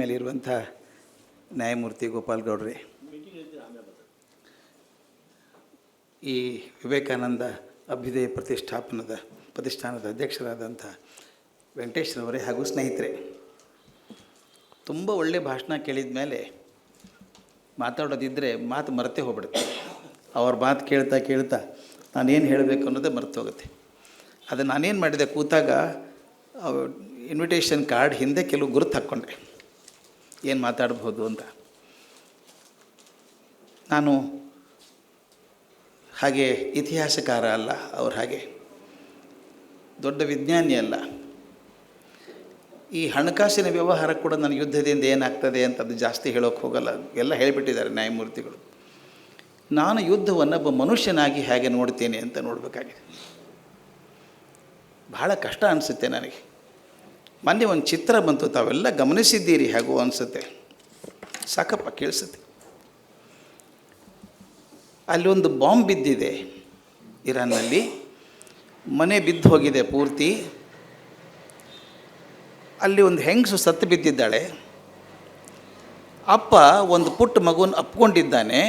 ಮೇಲೆ ಇರುವಂಥ ನ್ಯಾಯಮೂರ್ತಿ ಗೋಪಾಲ್ ಗೌಡ್ರೆ, ಈ ವಿವೇಕಾನಂದ ಅಭ್ಯುದಯ ಪ್ರತಿಷ್ಠಾನದ ಅಧ್ಯಕ್ಷರಾದಂಥ ವೆಂಕಟೇಶ್ವರವರೇ ಹಾಗೂ ಸ್ನೇಹಿತರೆ, ತುಂಬ ಒಳ್ಳೆಯ ಭಾಷಣ ಕೇಳಿದ ಮೇಲೆ ಮಾತಾಡೋದಿದ್ದರೆ ಮಾತು ಮರೆತೇ ಹೋಗ್ಬಿಡುತ್ತೆ. ಅವ್ರ ಮಾತು ಕೇಳ್ತಾ ನಾನೇನು ಹೇಳಬೇಕು ಅನ್ನೋದೇ ಮರೆತು ಹೋಗುತ್ತೆ. ಅದು ನಾನೇನು ಮಾಡಿದೆ, ಕೂತಾಗ ಇನ್ವಿಟೇಷನ್ ಕಾರ್ಡ್ ಹಿಂದೆ ಕೆಲವು ಗುರುತು ಹಾಕ್ಕೊಂಡೆ, ಏನು ಮಾತಾಡ್ಬೋದು ಅಂತ. ನಾನು ಹಾಗೆ ಇತಿಹಾಸಕಾರ ಅಲ್ಲ, ಅವ್ರು ಹಾಗೆ ದೊಡ್ಡ ವಿಜ್ಞಾನಿ ಅಲ್ಲ. ಈ ಹಣಕಾಸಿನ ವ್ಯವಹಾರ ಕೂಡ ನನ್ನ ಯುದ್ಧದಿಂದ ಏನಾಗ್ತದೆ ಅಂತ ಅದು ಜಾಸ್ತಿ ಹೇಳೋಕ್ಕೆ ಹೋಗಲ್ಲ, ಎಲ್ಲ ಹೇಳಿಬಿಟ್ಟಿದ್ದಾರೆ ನ್ಯಾಯಮೂರ್ತಿಗಳು. ನಾನು ಯುದ್ಧವನ್ನು ಒಬ್ಬ ಮನುಷ್ಯನಾಗಿ ಹೇಗೆ ನೋಡ್ತೇನೆ ಅಂತ ನೋಡಬೇಕಾಗಿದೆ. ಬಹಳ ಕಷ್ಟ ಅನಿಸುತ್ತೆ ನನಗೆ. ಮೊನ್ನೆ ಒಂದು ಚಿತ್ರ ಬಂತು, ತಾವೆಲ್ಲ ಗಮನಿಸಿದ್ದೀರಿ ಹೇಗೋ ಅನಿಸುತ್ತೆ, ಸಾಕಪ್ಪ ಕೇಳಿಸುತ್ತೆ. ಅಲ್ಲಿ ಒಂದು ಬಾಂಬ್ ಬಿದ್ದಿದೆ ಇರಾನ್ನಲ್ಲಿ, ಮನೆ ಬಿದ್ದು ಹೋಗಿದೆ ಪೂರ್ತಿ. ಅಲ್ಲಿ ಒಂದು ಹೆಂಗಸು ಸತ್ತು ಬಿದ್ದಿದ್ದಾಳೆ. ಅಪ್ಪ ಒಂದು ಪುಟ್ಟ ಮಗುವನ್ನು ಅಪ್ಕೊಂಡಿದ್ದಾನೆ.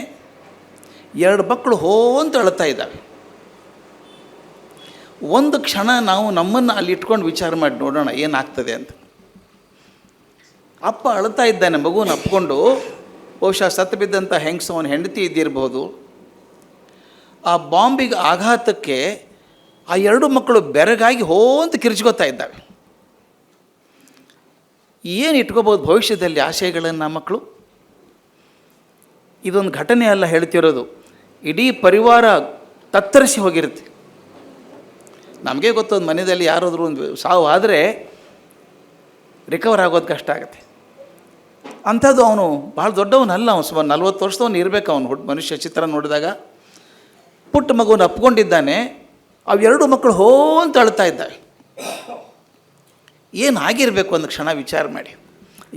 2 ಮಕ್ಕಳು ಅಂತ ಅಳ್ತಾ ಇದ್ದಾವೆ. ಒಂದು ಕ್ಷಣ ನಾವು ನಮ್ಮನ್ನು ಅಲ್ಲಿ ಇಟ್ಕೊಂಡು ವಿಚಾರ ಮಾಡಿ ನೋಡೋಣ ಏನಾಗ್ತದೆ ಅಂತ. ಅಪ್ಪ ಅಳ್ತಾ ಇದ್ದಾನೆ ಮಗುವನ್ನು ಅಪ್ಕೊಂಡು. ಬಹುಶಃ ಸತ್ತು ಬಿದ್ದಂಥ ಹೆಂಗಸು ಅವನ ಹೆಂಡತಿ ಇದ್ದಿರ್ಬೋದು. ಆ ಬಾಂಬಿಗೆ ಆಘಾತಕ್ಕೆ ಆ 2 ಮಕ್ಕಳು ಬೆರಗಾಗಿ ಅಂತ ಕಿರ್ಚ್ಕೋತಾ ಇದ್ದಾವೆ. ಏನು ಇಟ್ಕೋಬೋದು ಭವಿಷ್ಯದಲ್ಲಿ ಆಶಯಗಳನ್ನು ಮಕ್ಕಳು? ಇದೊಂದು ಘಟನೆ ಅಲ್ಲ ಹೇಳ್ತಿರೋದು, ಇಡೀ ಪರಿವಾರ ತತ್ತರಿಸಿ ಹೋಗಿರುತ್ತೆ. ನಮಗೆ ಗೊತ್ತೊಂದು ಮನೆಯಲ್ಲಿ ಯಾರಾದರೂ ಒಂದು ಸಾವು ಆದರೆ ರಿಕವರ್ ಆಗೋದು ಕಷ್ಟ ಆಗುತ್ತೆ. ಅಂಥದ್ದು ಅವನು ಭಾಳ ದೊಡ್ಡವನಲ್ಲ, ಅವನು ಸುಮಾರು 40 ವರ್ಷದವನು ಇರಬೇಕು. ಅವನು ಮನುಷ್ಯ ಚಿತ್ರ ನೋಡಿದಾಗ ಪುಟ್ಟ ಮಗುವನ್ನು ಅಪ್ಕೊಂಡಿದ್ದಾನೆ. ಅವು 2 ಮಕ್ಕಳು ಅಂತ ಅಳ್ತಾ ಇದ್ದಾವೆ. ಏನಾಗಿರಬೇಕು ಒಂದು ಕ್ಷಣ ವಿಚಾರ ಮಾಡಿ.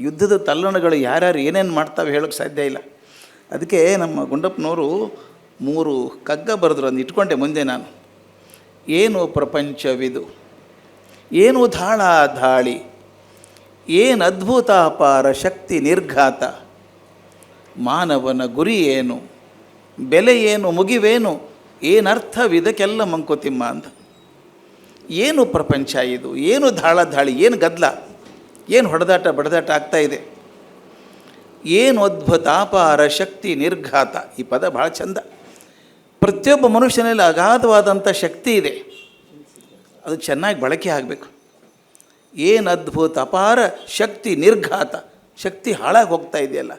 ಯುದ್ಧದ ತಲ್ಲಣಗಳು ಯಾರ್ಯಾರು ಏನೇನು ಮಾಡ್ತಾವೆ ಹೇಳೋಕ್ಕೆ ಸಾಧ್ಯ ಇಲ್ಲ. ಅದಕ್ಕೆ ನಮ್ಮ ಗುಂಡಪ್ಪನವರು 3 ಕಗ್ಗ ಬರೆದ್ರು, ಅದನ್ನು ಇಟ್ಕೊಂಡೆ ಮುಂದೆ ನಾನು. ಏನು ಪ್ರಪಂಚವಿದು, ಏನು ಧಾಳಿ, ಏನು ಅದ್ಭುತ ಅಪಾರ ಶಕ್ತಿ ನಿರ್ಘಾತ, ಮಾನವನ ಗುರಿ ಏನು, ಬೆಲೆ ಏನು, ಮುಗಿವೇನು, ಏನರ್ಥವಿದಕ್ಕೆಲ್ಲ ಮಂಕುತಿಮ್ಮ ಅಂತ. ಏನು ಪ್ರಪಂಚ ಇದು, ಏನು ಧಾಳಿ, ಏನು ಗದ್ದಲ, ಏನು ಹೊಡೆದಾಟ ಬಡದಾಟ ಆಗ್ತಾಯಿದೆ. ಏನು ಅದ್ಭುತ ಅಪಾರ ಶಕ್ತಿ ನಿರ್ಘಾತ. ಈ ಪದ ಭಾಳ ಚಂದ. ಪ್ರತಿಯೊಬ್ಬ ಮನುಷ್ಯನಲ್ಲಿ ಅಗಾಧವಾದಂಥ ಶಕ್ತಿ ಇದೆ, ಅದು ಚೆನ್ನಾಗಿ ಬಳಕೆ ಆಗಬೇಕು. ಏನು ಅದ್ಭುತ ಅಪಾರ ಶಕ್ತಿ ನಿರ್ಘಾತ, ಶಕ್ತಿ ಹಾಳಾಗಿ ಹೋಗ್ತಾ ಇದೆಯಲ್ಲ.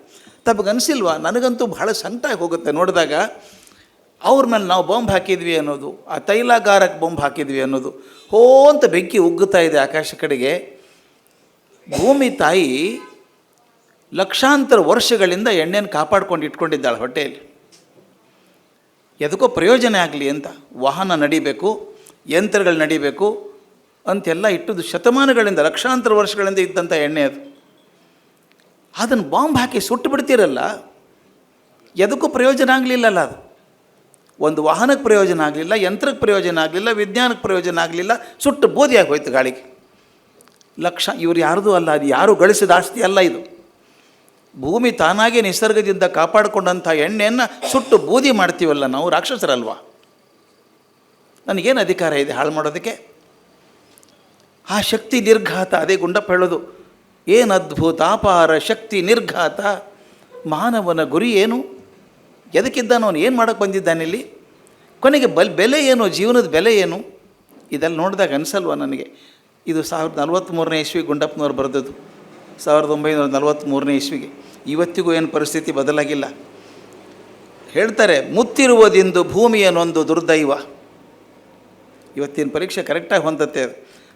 ತಮಗನ್ಸಿಲ್ವಾ? ನನಗಂತೂ ಬಹಳ ಸಂಕಟ ಹೋಗುತ್ತೆ ನೋಡಿದಾಗ. ಅವ್ರ ಮೇಲೆ ನಾವು ಬಾಂಬ್ ಹಾಕಿದ್ವಿ ಅನ್ನೋದು, ಆ ತೈಲಾಗಾರಕ್ಕೆ ಬಾಂಬ್ ಹಾಕಿದ್ವಿ ಅನ್ನೋದು, ಅಂತ ಬೆಂಕಿ ಉಗ್ಗುತ್ತಾ ಇದೆ ಆಕಾಶ ಕಡೆಗೆ. ಭೂಮಿ ತಾಯಿ ಲಕ್ಷಾಂತರ ವರ್ಷಗಳಿಂದ ಎಣ್ಣೆಯನ್ನು ಕಾಪಾಡ್ಕೊಂಡು ಇಟ್ಕೊಂಡಿದ್ದಾಳೆ ಹೊಟ್ಟೆಯಲ್ಲಿ. ಎದಕ್ಕೋ ಪ್ರಯೋಜನ ಆಗಲಿ ಅಂತ. ವಾಹನ ನಡಿಬೇಕು, ಯಂತ್ರಗಳು ನಡಿಬೇಕು ಅಂತೆಲ್ಲ ಇಟ್ಟದ್ದು ಶತಮಾನಗಳಿಂದ, ಲಕ್ಷಾಂತರ ವರ್ಷಗಳಿಂದ ಇದ್ದಂಥ ಎಣ್ಣೆ ಅದು. ಅದನ್ನು ಬಾಂಬ್ ಹಾಕಿ ಸುಟ್ಟು ಬಿಡ್ತೀರಲ್ಲ, ಎದಕ್ಕೂ ಪ್ರಯೋಜನ ಆಗಲಿಲ್ಲಲ್ಲ. ಅದು ಒಂದು ವಾಹನಕ್ಕೆ ಪ್ರಯೋಜನ ಆಗಲಿಲ್ಲ, ಯಂತ್ರಕ್ಕೆ ಪ್ರಯೋಜನ ಆಗಲಿಲ್ಲ, ವಿಜ್ಞಾನಕ್ಕೆ ಪ್ರಯೋಜನ ಆಗಲಿಲ್ಲ, ಸುಟ್ಟು ಬೂದಿಯಾಗಿ ಹೋಯ್ತು ಗಾಳಿಗೆ. ಇವರು ಯಾರ್ದು ಅಲ್ಲ, ಅದು ಯಾರು ಗಳಿಸಿದ ಆಸ್ತಿ ಅಲ್ಲ ಇದು. ಭೂಮಿ ತಾನಾಗೇ ನಿಸರ್ಗದಿಂದ ಕಾಪಾಡಿಕೊಂಡಂಥ ಎಣ್ಣೆಯನ್ನು ಸುಟ್ಟು ಬೂದಿ ಮಾಡ್ತೀವಲ್ಲ ನಾವು, ರಾಕ್ಷಸರಲ್ವಾ? ನನಗೇನು ಅಧಿಕಾರ ಇದೆ ಹಾಳು ಮಾಡೋದಕ್ಕೆ? ಆ ಶಕ್ತಿ ನಿರ್ಘಾತ, ಅದೇ ಗುಂಡಪ್ಪ ಹೇಳೋದು. ಏನು ಅದ್ಭುತ ಅಪಾರ ಶಕ್ತಿ ನಿರ್ಘಾತ, ಮಾನವನ ಗುರಿ ಏನು, ಎದಕ್ಕಿದ್ದಾನೋ ಅವನು, ಏನು ಮಾಡೋಕ್ಕೆ ಬಂದಿದ್ದಾನಿಲ್ಲಿ, ಕೊನೆಗೆ ಬೆಲೆ ಏನು, ಜೀವನದ ಬೆಲೆ ಏನು, ಇದೆಲ್ಲ ನೋಡಿದಾಗ ಅನಿಸಲ್ವ ನನಗೆ. ಇದು 1943ನೇ ಇಸ್ವಿ ಗುಂಡಪ್ಪನವ್ರು ಬರೆದದ್ದು, 1943ನೇ ಇಸ್ವಿಗೆ. ಇವತ್ತಿಗೂ ಏನು ಪರಿಸ್ಥಿತಿ ಬದಲಾಗಿಲ್ಲ. ಹೇಳ್ತಾರೆ, ಮುತ್ತಿರುವುದೆಂದು ಭೂಮಿಯನ್ನೊಂದು ದುರ್ದೈವ. ಇವತ್ತಿನ ಪರೀಕ್ಷೆ ಕರೆಕ್ಟಾಗಿ ಹೊಂದತ್ತೆ.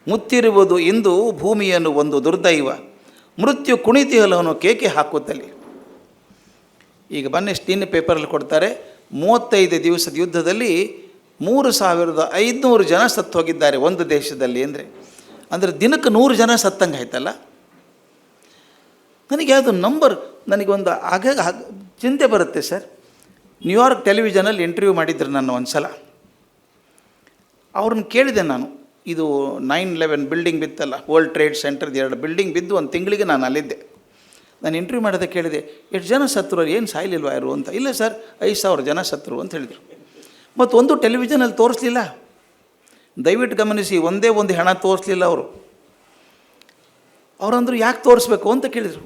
ಮುತ್ತಿರುವುದು ಇಂದು ಭೂಮಿಯನ್ನು ಒಂದು ದುರ್ದೈವ, ಮೃತ್ಯು ಕುಣಿತಿಯಲವನು ಕೇಕೆ ಹಾಕುತ್ತಲಿ. ಈಗ ನಿನ್ನೆ ಪೇಪರಲ್ಲಿ ಕೊಡ್ತಾರೆ, 35 ದಿವಸದ ಯುದ್ಧದಲ್ಲಿ 3500 ಜನ ಸತ್ತು ಹೋಗಿದ್ದಾರೆ ಒಂದು ದೇಶದಲ್ಲಿ. ಅಂದರೆ ದಿನಕ್ಕೆ 100 ಜನ ಸತ್ತಂಗೆ ಆಯ್ತಲ್ಲ. ನನಗೆ ಯಾವುದು ನಂಬರ್, ನನಗೊಂದು ಚಿಂತೆ ಬರುತ್ತೆ ಸರ್. ನ್ಯೂಯಾರ್ಕ್ ಟೆಲಿವಿಷನಲ್ಲಿ ಇಂಟರ್ವ್ಯೂ ಮಾಡಿದ್ರು ನನ್ನ ಒಂದು ಸಲ. ಅವ್ರನ್ನ ಕೇಳಿದೆ ನಾನು, ಇದು 9/11 ಬಿಲ್ಡಿಂಗ್ ಬಿತ್ತಲ್ಲ, ವರ್ಲ್ಡ್ ಟ್ರೇಡ್ ಸೆಂಟರ್ದು 2 ಬಿಲ್ಡಿಂಗ್ ಬಿದ್ದು 1 ತಿಂಗಳಿಗೆ ನಾನು ಅಲ್ಲಿದ್ದೆ. ನಾನು ಇಂಟರ್ವ್ಯೂ ಮಾಡೋದಕ್ಕೆ ಕೇಳಿದೆ, ಎಷ್ಟು ಜನ ಸತ್ರು, ಏನು ಸಾಯಲಿಲ್ವಾ ಯಾರು ಅಂತ. ಇಲ್ಲ ಸರ್, 5,000 ಜನ ಸತ್ರು ಅಂತ ಹೇಳಿದರು. ಮತ್ತು ಒಂದು ಟೆಲಿವಿಷನಲ್ಲಿ ತೋರಿಸ್ಲಿಲ್ಲ. ದಯವಿಟ್ಟು ಗಮನಿಸಿ, ಒಂದೇ ಒಂದು ಹೆಣ ತೋರಿಸ್ಲಿಲ್ಲ ಅವರು. ಅವರಂದರು ಯಾಕೆ ತೋರಿಸ್ಬೇಕು ಅಂತ ಕೇಳಿದರು.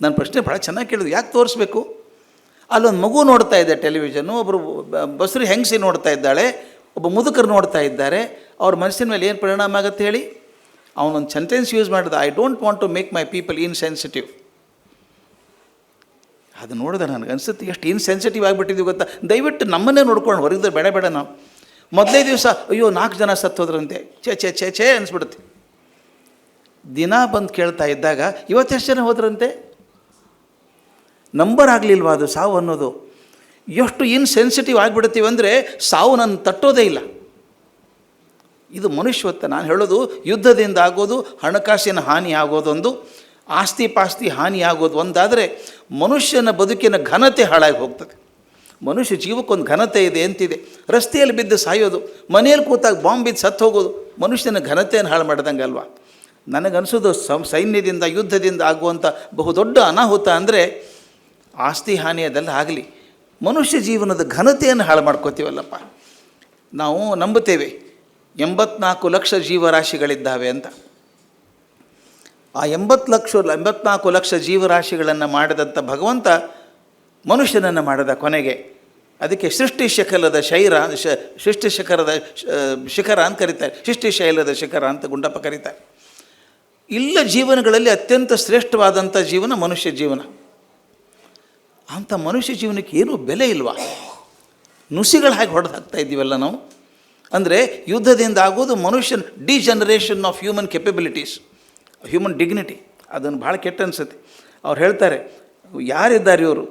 ನನ್ನ ಪ್ರಶ್ನೆ ಭಾಳ ಚೆನ್ನಾಗಿ ಕೇಳಿದ್ರು, ಯಾಕೆ ತೋರಿಸ್ಬೇಕು? ಅಲ್ಲೊಂದು ಮಗು ನೋಡ್ತಾ ಇದೆ ಟೆಲಿವಿಷನ್ನು, ಒಬ್ಬರು ಬಸ್ರು ಹೆಂಗಸಿ ನೋಡ್ತಾ ಇದ್ದಾಳೆ, ಒಬ್ಬ ಮುದುಕರು ನೋಡ್ತಾ ಇದ್ದಾರೆ. ಅವ್ರ ಮನಸ್ಸಿನ ಮೇಲೆ ಏನು ಪರಿಣಾಮ ಆಗುತ್ತೆ ಹೇಳಿ? ಅವನೊಂದು ಸೆಂಟೆನ್ಸ್ ಯೂಸ್ ಮಾಡಿದ, I don't want to make my people insensitive. ಅದು ನೋಡಿದ್ರೆ ನನಗೆ ಅನಿಸುತ್ತೆ, ಎಷ್ಟು ಇನ್ಸೆನ್ಸಿಟಿವ್ ಆಗಿಬಿಟ್ಟಿದ್ದೀವಿ ಗೊತ್ತಾ. ದಯವಿಟ್ಟು ನಮ್ಮನ್ನೇ ನೋಡ್ಕೊಂಡು ಹೊರಗಿದ್ರೆ ಬೇಡ ನಾವು. ಮೊದಲೇ ದಿವಸ ಅಯ್ಯೋ 4 ಜನ ಸತ್ತೋದ್ರಂತೆ, ಛೇ ಅನಿಸ್ಬಿಡುತ್ತೆ. ದಿನ ಬಂದು ಕೇಳ್ತಾ ಇದ್ದಾಗ ಇವತ್ತೆಷ್ಟು ಜನ ಹೋದ್ರಂತೆ, ನಂಬರ್ ಆಗಲಿಲ್ವಾ ಅದು ಸಾವು ಅನ್ನೋದು? ಎಷ್ಟು ಇನ್ಸೆನ್ಸಿಟಿವ್ ಆಗಿಬಿಡ್ತೀವಿ ಅಂದರೆ ಸಾವು ನನ್ನ ತಟ್ಟೋದೇ ಇಲ್ಲ. ಇದು ಮನುಷ್ಯತ್ವ. ನಾನು ಹೇಳೋದು, ಯುದ್ಧದಿಂದ ಆಗೋದು, ಹಣಕಾಸಿನ ಹಾನಿ ಆಗೋದೊಂದು, ಆಸ್ತಿ ಪಾಸ್ತಿ ಹಾನಿ ಆಗೋದು ಒಂದಾದರೆ ಮನುಷ್ಯನ ಬದುಕಿನ ಘನತೆ ಹಾಳಾಗಿ ಹೋಗ್ತದೆ. ಮನುಷ್ಯ ಜೀವಕ್ಕೊಂದು ಘನತೆ ಇದೆ ಅಂತಿದೆ. ರಸ್ತೆಯಲ್ಲಿ ಬಿದ್ದು ಸಾಯೋದು, ಮನೆಯಲ್ಲಿ ಕೂತಾಗ ಬಾಂಬ್ ಬಿದ್ದು ಸತ್ತು ಹೋಗೋದು ಮನುಷ್ಯನ ಘನತೆಯನ್ನು ಹಾಳು ಮಾಡ್ದಂಗೆ ಅಲ್ವಾ? ನನಗನ್ಸೋದು ಸೈನ್ಯದಿಂದ ಯುದ್ಧದಿಂದ ಆಗುವಂಥ ಬಹುದೊಡ್ಡ ಅನಾಹುತ ಅಂದರೆ ಆಸ್ತಿ ಹಾನಿ ಅದೆಲ್ಲ ಆಗಲಿ, ಮನುಷ್ಯ ಜೀವನದ ಘನತೆಯನ್ನು ಹಾಳು ಮಾಡ್ಕೋತೀವಲ್ಲಪ್ಪ. ನಾವು ನಂಬುತ್ತೇವೆ 84 ಲಕ್ಷ ಜೀವರಾಶಿಗಳಿದ್ದಾವೆ ಅಂತ. ಆ 84 ಲಕ್ಷ ಜೀವರಾಶಿಗಳನ್ನು ಮಾಡಿದಂಥ ಭಗವಂತ ಮನುಷ್ಯನನ್ನು ಮಾಡಿದ ಕೊನೆಗೆ. ಅದಕ್ಕೆ ಸೃಷ್ಟಿಶಕಲದ ಶಿಖರ ಅಂತ ಕರೀತಾರೆ, ಸೃಷ್ಟಿಶೈಲದ ಶಿಖರ ಅಂತ ಗುಂಡಪ್ಪ ಕರೀತಾರೆ. ಇಲ್ಲ ಜೀವನಗಳಲ್ಲಿ ಅತ್ಯಂತ ಶ್ರೇಷ್ಠವಾದಂಥ ಜೀವನ ಮನುಷ್ಯ ಜೀವನ. ಅಂಥ ಮನುಷ್ಯ ಜೀವನಕ್ಕೆ ಏನೂ ಬೆಲೆ ಇಲ್ವಾ? ನುಸಿಗಳು ಹಾಗೆ ಹೊಡೆದು ಹಾಕ್ತಾ ಇದ್ದೀವಲ್ಲ ನಾವು. ಅಂದರೆ ಯುದ್ಧದಿಂದ ಆಗೋದು ಮನುಷ್ಯನ degeneration of human capabilities, human dignity. ಅದನ್ನು ಭಾಳ ಕೆಟ್ಟ ಅನಿಸುತ್ತೆ. ಅವ್ರು ಹೇಳ್ತಾರೆ, ಯಾರಿದ್ದಾರೆ ಇವರು,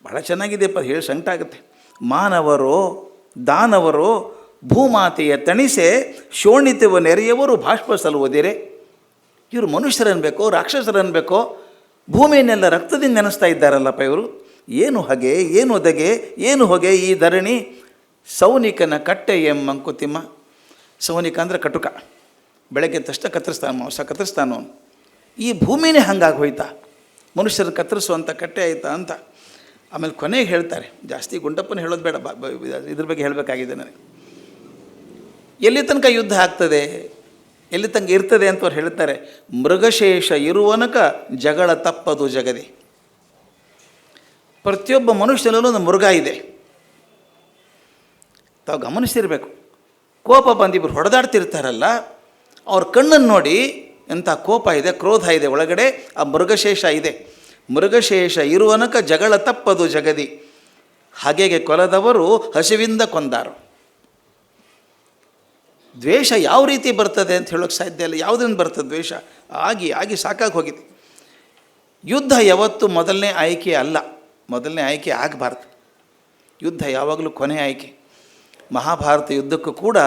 ಭಾಳ ಚೆನ್ನಾಗಿದೆಯಪ್ಪ, ಹೇಳಿ ಸಂಕಟ ಆಗುತ್ತೆ. ಮಾನವರೋ ದಾನವರೋ ಭೂಮಾತೆಯ ತಣಿಸೆ ಶೋಣಿತವ ನೆರೆಯವರು ಬಾಷ್ಪ ಸಲುವುದಿರೆ. ಇವರು ಮನುಷ್ಯರನ್ಬೇಕೋ ರಾಕ್ಷಸರನ್ಬೇಕೋ? ಭೂಮಿಯನ್ನೆಲ್ಲ ರಕ್ತದಿಂದ ನೆನೆಸ್ತಾ ಇದ್ದಾರಲ್ಲಪ್ಪ ಇವರು. ಏನು ಹಗೆ, ಏನು ಒದಗೆ, ಏನು ಹೊಗೆ ಈ ಧರಣಿ. ಸೌನಿಕನ ಕಟ್ಟೆ ಮಂಕುತಿಮ್ಮ. ಸೌನಿಕ ಅಂದರೆ ಕಟುಕ, ಬೆಳಗ್ಗೆ ತಷ್ಟ ಕತ್ತರಿಸ್ತಾನೆ, ಮಾಂಸ ಕತ್ತರಿಸ್ತಾನೋ. ಈ ಭೂಮಿನೇ ಹಂಗಾಗಿ ಹೋಯ್ತಾ, ಮನುಷ್ಯರನ್ನು ಕತ್ತರಿಸುವಂಥ ಕಟ್ಟೆ ಆಯಿತಾ ಅಂತ. ಆಮೇಲೆ ಕೊನೆಗೆ ಹೇಳ್ತಾರೆ, ಜಾಸ್ತಿ ಗುಂಡಪ್ಪನ ಹೇಳೋದು ಬೇಡ, ಇದ್ರ ಬಗ್ಗೆ ಹೇಳಬೇಕಾಗಿದೆ ನನಗೆ. ಎಲ್ಲಿ ತನಕ ಯುದ್ಧ ಆಗ್ತದೆ, ಎಲ್ಲಿ ತನಕ ಇರ್ತದೆ ಅಂತ ಅವ್ರು ಹೇಳ್ತಾರೆ, ಮೃಗಶೇಷ ಇರುವನಕ ಜಗಳ ತಪ್ಪದು ಜಗದಿ. ಪ್ರತಿಯೊಬ್ಬ ಮನುಷ್ಯನಲ್ಲೂ ಒಂದು ಮೃಗ ಇದೆ, ತಾವು ಗಮನಿಸಿರಬೇಕು. ಕೋಪ ಬಂದಿಬ್ಬರು ಹೊಡೆದಾಡ್ತಿರ್ತಾರಲ್ಲ, ಅವ್ರ ಕಣ್ಣನ್ನು ನೋಡಿ ಎಂಥ ಕೋಪ ಇದೆ, ಕ್ರೋಧ ಇದೆ ಒಳಗಡೆ, ಆ ಮೃಗಶೇಷ ಇದೆ. ಮೃಗಶೇಷ ಇರುವನಕ ಜಗಳ ತಪ್ಪದು ಜಗದಿ. ಹಾಗೆಗೆ ಕೊಲದವರು ಹಸಿವಿಂದ ಕೊಂದಾರು. ದ್ವೇಷ ಯಾವ ರೀತಿ ಬರ್ತದೆ ಅಂತ ಹೇಳೋಕ್ಕೆ ಸಾಧ್ಯ ಇಲ್ಲ. ಯಾವುದರಿಂದ ಬರ್ತದೆ ದ್ವೇಷ? ಆಗಿ ಸಾಕಾಗಿ ಹೋಗಿದೆ. ಯುದ್ಧ ಯಾವತ್ತೂ ಮೊದಲನೇ ಆಯ್ಕೆ ಅಲ್ಲ, ಮೊದಲನೇ ಆಯ್ಕೆ ಆಗಬಾರ್ದು. ಯುದ್ಧ ಯಾವಾಗಲೂ ಕೊನೆ ಆಯ್ಕೆ. ಮಹಾಭಾರತ ಯುದ್ಧಕ್ಕೂ ಕೂಡ